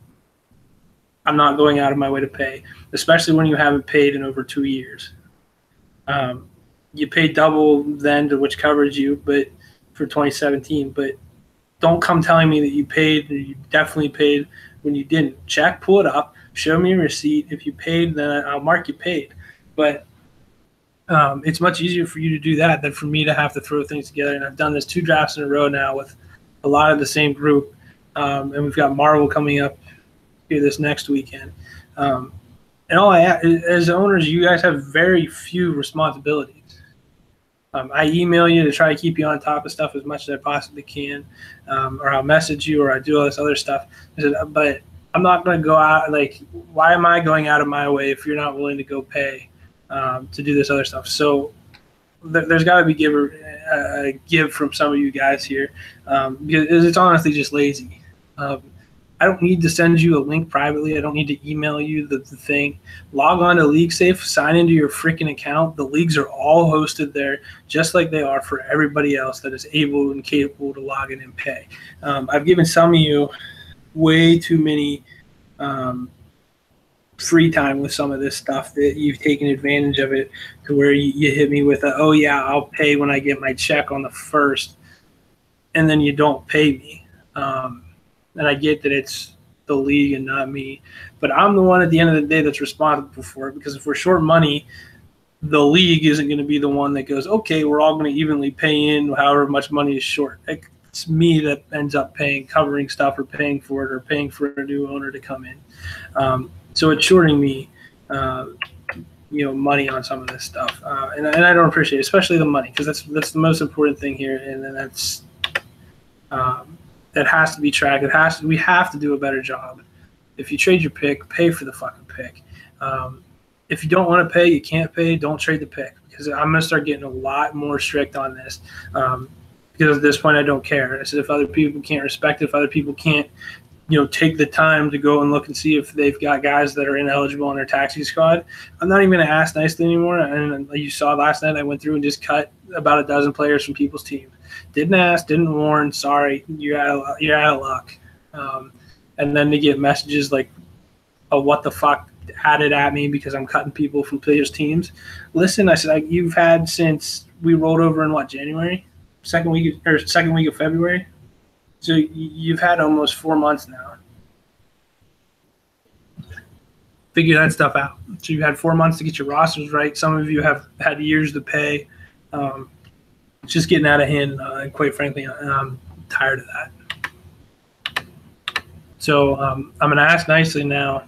B: I'm not going out of my way to pay, especially when you haven't paid in over 2 years. You paid double then to which covered you, but for 2017, but don't come telling me that you paid or you definitely paid when you didn't. Check, pull it up, show me a receipt. If you paid, then I'll mark you paid. But it's much easier for you to do that than for me to have to throw things together. And I've done this 2 drafts in a row now with a lot of the same group. And we've got Marvel coming up here this next weekend. And all as owners, you guys have very few responsibilities. I email you to try to keep you on top of stuff as much as I possibly can, or I'll message you, or I do all this other stuff. But I'm not going to go out. Like, why am I going out of my way if you're not willing to go pay to do this other stuff? So there's got to be give from some of you guys here, because it's honestly just lazy. I don't need to send you a link privately. I don't need to email you the thing. Log on to LeagueSafe, sign into your freaking account. The leagues are all hosted there, just like they are for everybody else that is able and capable to log in and pay. I've given some of you way too many free time with some of this stuff that you've taken advantage of it to where you hit me with oh yeah, I'll pay when I get my check on the 1st, and then you don't pay me. And I get that it's the league and not me, but I'm the one at the end of the day that's responsible for it, because if we're short money, the league isn't going to be the one that goes, okay, we're all going to evenly pay in however much money is short. It's me that ends up covering stuff, or paying for it, or paying for a new owner to come in. So it's shorting me, money on some of this stuff, and I don't appreciate it, especially the money, because that's the most important thing here, and then that's that has to be tracked. We have to do a better job. If you trade your pick, pay for the fucking pick. If you don't want to pay, you can't pay. Don't trade the pick, because I'm going to start getting a lot more strict on this. Because at this point, I don't care. I said, if other people can't respect it, if other people can't, take the time to go and look and see if they've got guys that are ineligible on their taxi squad, I'm not even going to ask nicely anymore. And you saw last night, I went through and just cut about a dozen players from people's teams. Didn't ask, didn't warn. Sorry, you're out of luck. And then to get messages like, "Oh, what the fuck?" added at me because I'm cutting people from players' teams. Listen, I said, you've had since we rolled over in January, second week of February. So you've had almost 4 months now. Figure that stuff out. So you've had 4 months to get your rosters right. Some of you have had years to pay. It's just getting out of hand, and quite frankly, I'm tired of that. So I'm going to ask nicely now.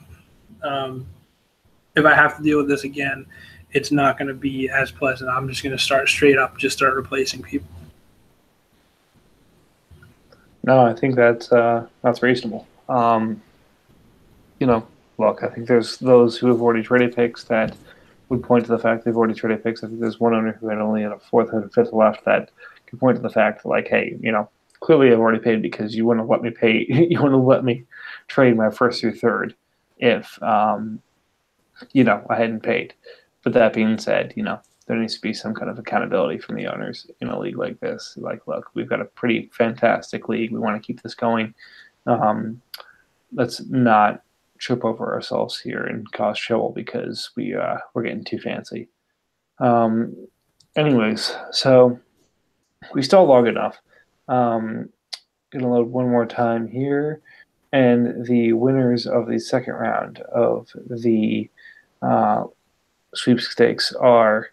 B: If I have to deal with this again, it's not going to be as pleasant. I'm just going to start replacing people.
A: No, I think that's reasonable. Look, I think there's those who have already traded picks that would point to the fact they've already traded picks. I think there's one owner who had only a 4th and 5th left that could point to the fact, like, hey, clearly I've already paid because you want to let me pay. You want to let me trade my first through third if I hadn't paid. But that being said, there needs to be some kind of accountability from the owners in a league like this. Like, look, we've got a pretty fantastic league. We want to keep this going. Let's not trip over ourselves here and cause trouble because we're getting too fancy. Anyways, so we still log enough. Gonna load one more time here, and the winners of the second round of the sweepstakes are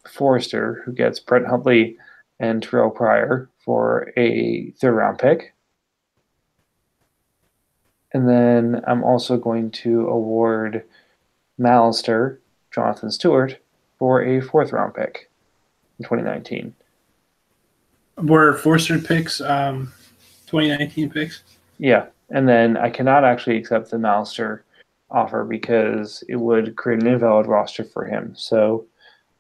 A: Forrester, who gets Brett Huntley and Terrell Pryor for a third round pick. And then I'm also going to award Malister, Jonathan Stewart, for a fourth round pick in 2019.
B: Were Forrester picks 2019 picks?
A: Yeah. And then I cannot actually accept the Malister offer because it would create an invalid roster for him. So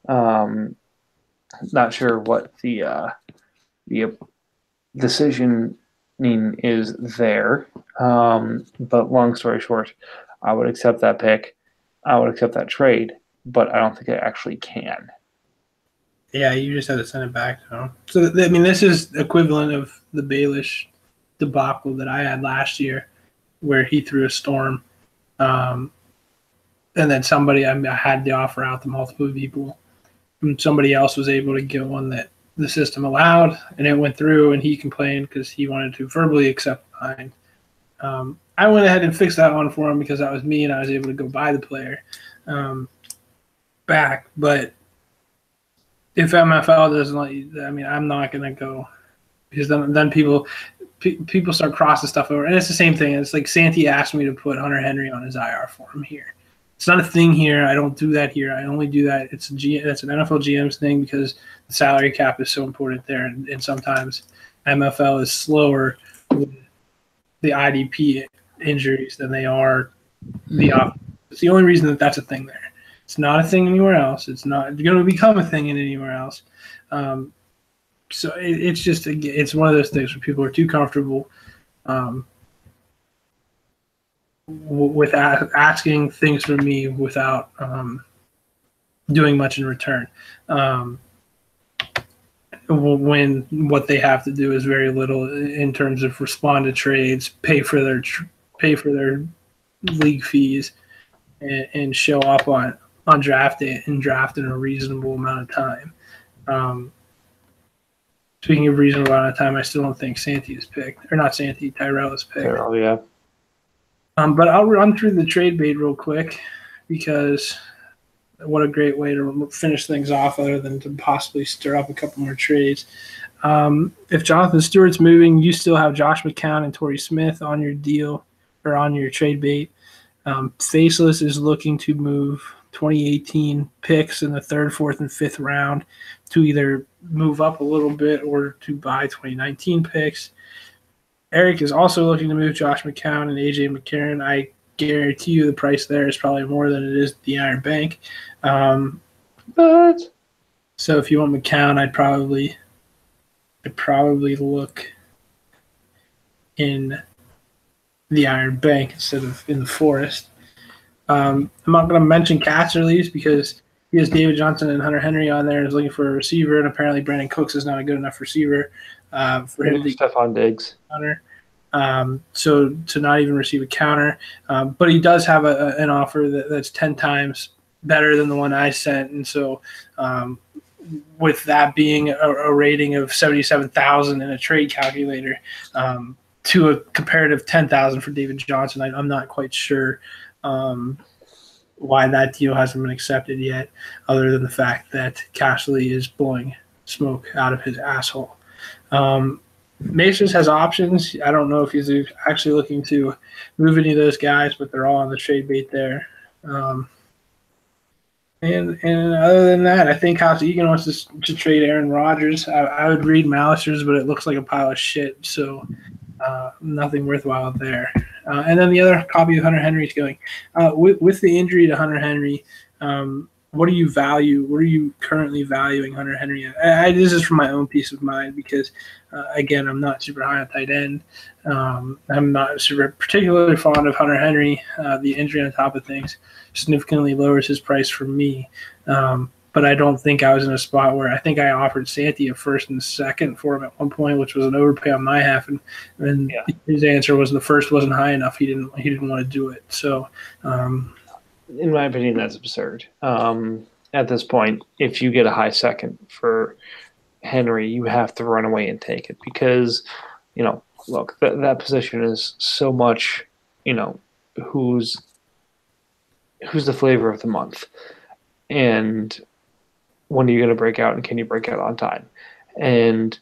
A: not sure what the decision is there. But long story short, I would accept that pick. I would accept that trade, but I don't think I actually can.
B: Yeah, you just had to send it back to him. So, I mean, this is equivalent of the Baelish debacle that I had last year where he threw a storm. And then I had the offer out to multiple people. And somebody else was able to get one that the system allowed, and it went through, and he complained because he wanted to verbally accept mine. I went ahead and fixed that one for him because that was me, and I was able to go buy the player back. But if MFL doesn't let you, I mean, I'm not going to go because then people start crossing stuff over. And it's the same thing. It's like Santi asked me to put Hunter Henry on his IR for him here. It's not a thing here. I don't do that here. I only do that. That's an NFL GM's thing because the salary cap is so important there. And sometimes MFL is slower with the IDP injuries than they are the off. It's the only reason that's a thing there. It's not a thing anywhere else. It's not going to become a thing anywhere else. So it's one of those things where people are too comfortable with asking things from me without doing much in return. When what they have to do is very little in terms of respond to trades, pay for their league fees, and show up on draft day and draft in a reasonable amount of time. Speaking of reasonable amount of time, I still don't think Santi is picked. Or not Santi, Tyrell is picked.
A: Tyrell, yeah.
B: But I'll run through the trade bait real quick because what a great way to finish things off other than to possibly stir up a couple more trades. If Jonathan Stewart's moving, you still have Josh McCown and Torrey Smith on your deal or on your trade bait. Faceless is looking to move 2018 picks in the third, fourth, and fifth round to either move up a little bit or to buy 2019 picks. Eric is also looking to move Josh McCown and AJ McCarron. I guarantee you the price there is probably more than it is the Iron Bank.
A: But
B: so if you want McCown, I'd probably look in the Iron Bank instead of in the Forest. I'm not going to mention Casserly's because he has David Johnson and Hunter Henry on there and is looking for a receiver, and apparently Brandon Cooks is not a good enough receiver for him to
A: Stephon Diggs.
B: Counter. So to not even receive a counter. But he does have an offer that's 10 times better than the one I sent. And so with that being a rating of 77,000 in a trade calculator to a comparative 10,000 for David Johnson, I'm not quite sure why that deal hasn't been accepted yet, other than the fact that Cashley is blowing smoke out of his asshole. Masons has options. I don't know if he's actually looking to move any of those guys, but they're all on the trade bait there. And other than that, I think House Egan wants to trade Aaron Rodgers. I would read Malister's, but it looks like a pile of shit, so nothing worthwhile there. And then the other copy of Hunter Henry is going. With the injury to Hunter Henry, what do you value? What are you currently valuing Hunter Henry at? This is for my own peace of mind because, again, I'm not super high on tight end. I'm not super particularly fond of Hunter Henry. The injury on top of things significantly lowers his price for me. But I don't think I was in a spot where I think I offered Santi a first and second for him at one point, which was an overpay on my half, and his answer was the first wasn't high enough. He didn't want to do it. So.
A: In my opinion, that's absurd. At this point, if you get a high second for Henry, you have to run away and take it because, look, that position is so much, who's the flavor of the month, and when are you going to break out, and can you break out on time? And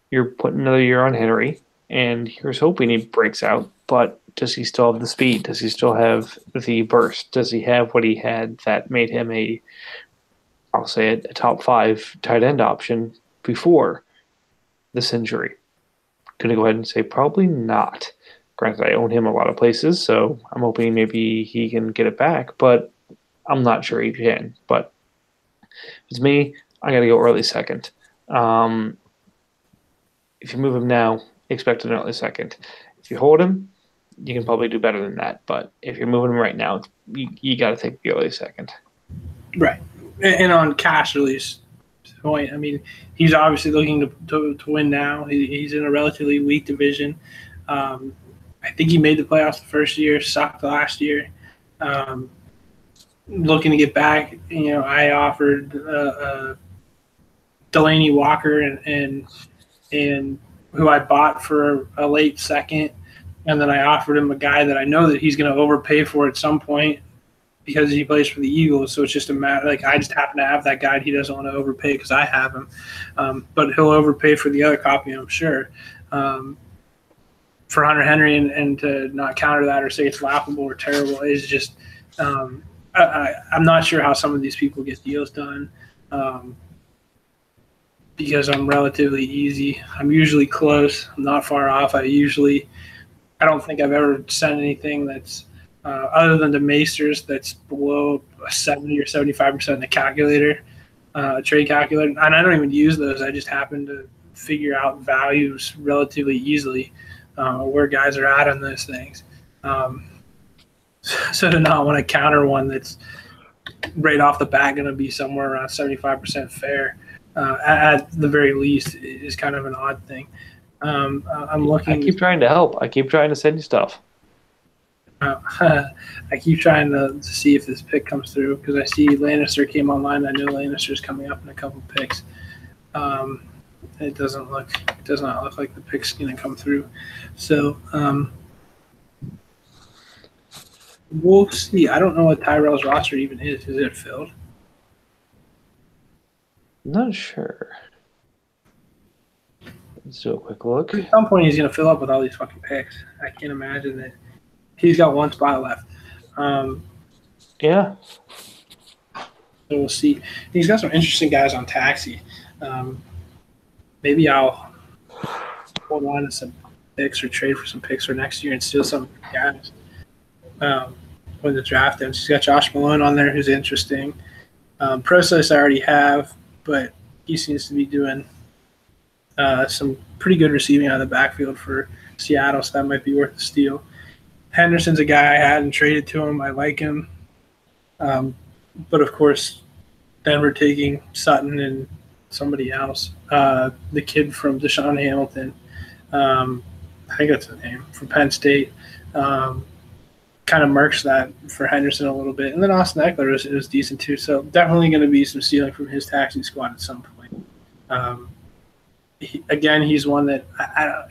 A: you're putting another year on Henry, and here's hoping he breaks out, but does he still have the speed? Does he still have the burst? Does he have what he had that made him a top 5 tight end option before this injury? Going to go ahead and say probably not. Granted, I own him a lot of places, so I'm hoping maybe he can get it back, but I'm not sure he can. But if it's me, I got to go early second. If you move him now, expect an early second. If you hold him, you can probably do better than that. But if you're moving him right now, you got to take the early second.
B: Right. And on cash release point, I mean, he's obviously looking to win now. He's in a relatively weak division. I think he made the playoffs the first year, sucked last year. Looking to get back, I offered Delaney Walker and who I bought for a late second. And then I offered him a guy that I know that he's going to overpay for at some point because he plays for the Eagles. So it's just a matter, I just happen to have that guy. He doesn't want to overpay because I have him. But he'll overpay for the other copy, I'm sure. For Hunter Henry and to not counter that or say it's laughable or terrible is just I'm not sure how some of these people get deals done because I'm relatively easy. I'm usually close. I'm not far off. I don't think I've ever sent anything that's other than the Macers that's below 70 or 75% in the calculator, trade calculator. And I don't even use those. I just happen to figure out values relatively easily where guys are at on those things. So to not want to counter one that's right off the bat going to be somewhere around 75% fair at the very least is kind of an odd thing. I'm looking.
A: I keep trying to help. I keep trying to send you stuff.
B: I keep trying to see if this pick comes through because I see Lannister came online. I know Lannister's coming up in a couple picks. It does not look like the pick's going to come through. So we'll see. I don't know what Tyrell's roster even is. Is it filled?
A: Not sure. Let's do a quick look.
B: At some point, he's going to fill up with all these fucking picks. I can't imagine that he's got one spot left.
A: Yeah.
B: So we'll see. He's got some interesting guys on taxi. Maybe I'll hold on to some picks or trade for some picks for next year and steal some guys when the draft ends. He's got Josh Malone on there, who's interesting. Process I already have, but he seems to be doing some pretty good receiving out of the backfield for Seattle, so that might be worth a steal. Henderson's a guy I hadn't traded to him. I like him. But, of course, Denver taking Sutton and somebody else. The kid from Deshaun Hamilton, I think that's the name, from Penn State, kind of murks that for Henderson a little bit. And then Austin Eckler is decent too. So definitely going to be some stealing from his taxi squad at some point. He's one that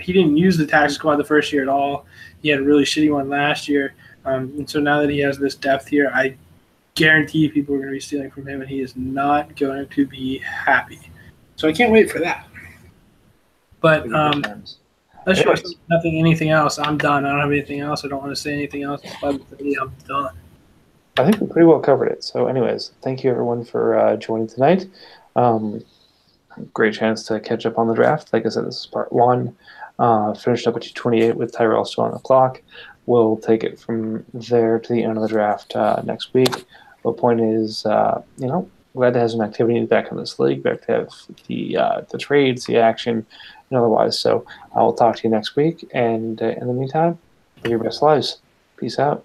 B: he didn't use the taxi squad the first year at all. He had a really shitty one last year. And so now that he has this depth here, I guarantee people are going to be stealing from him, and he is not going to be happy. So I can't wait for that. But let's show anything else. I'm done. I don't have anything else. I don't want to say anything else. I'm done.
A: I think we pretty well covered it. So anyways, thank you everyone for joining tonight. Great chance to catch up on the draft. Like I said, this is part one. Finished up at 28 with Tyrell still on the clock. We'll take it from there to the end of the draft next week. The point is, glad to have some activity back in this league, back to have the trades, the action, and otherwise. So I will talk to you next week. And in the meantime, live your best lives. Peace out.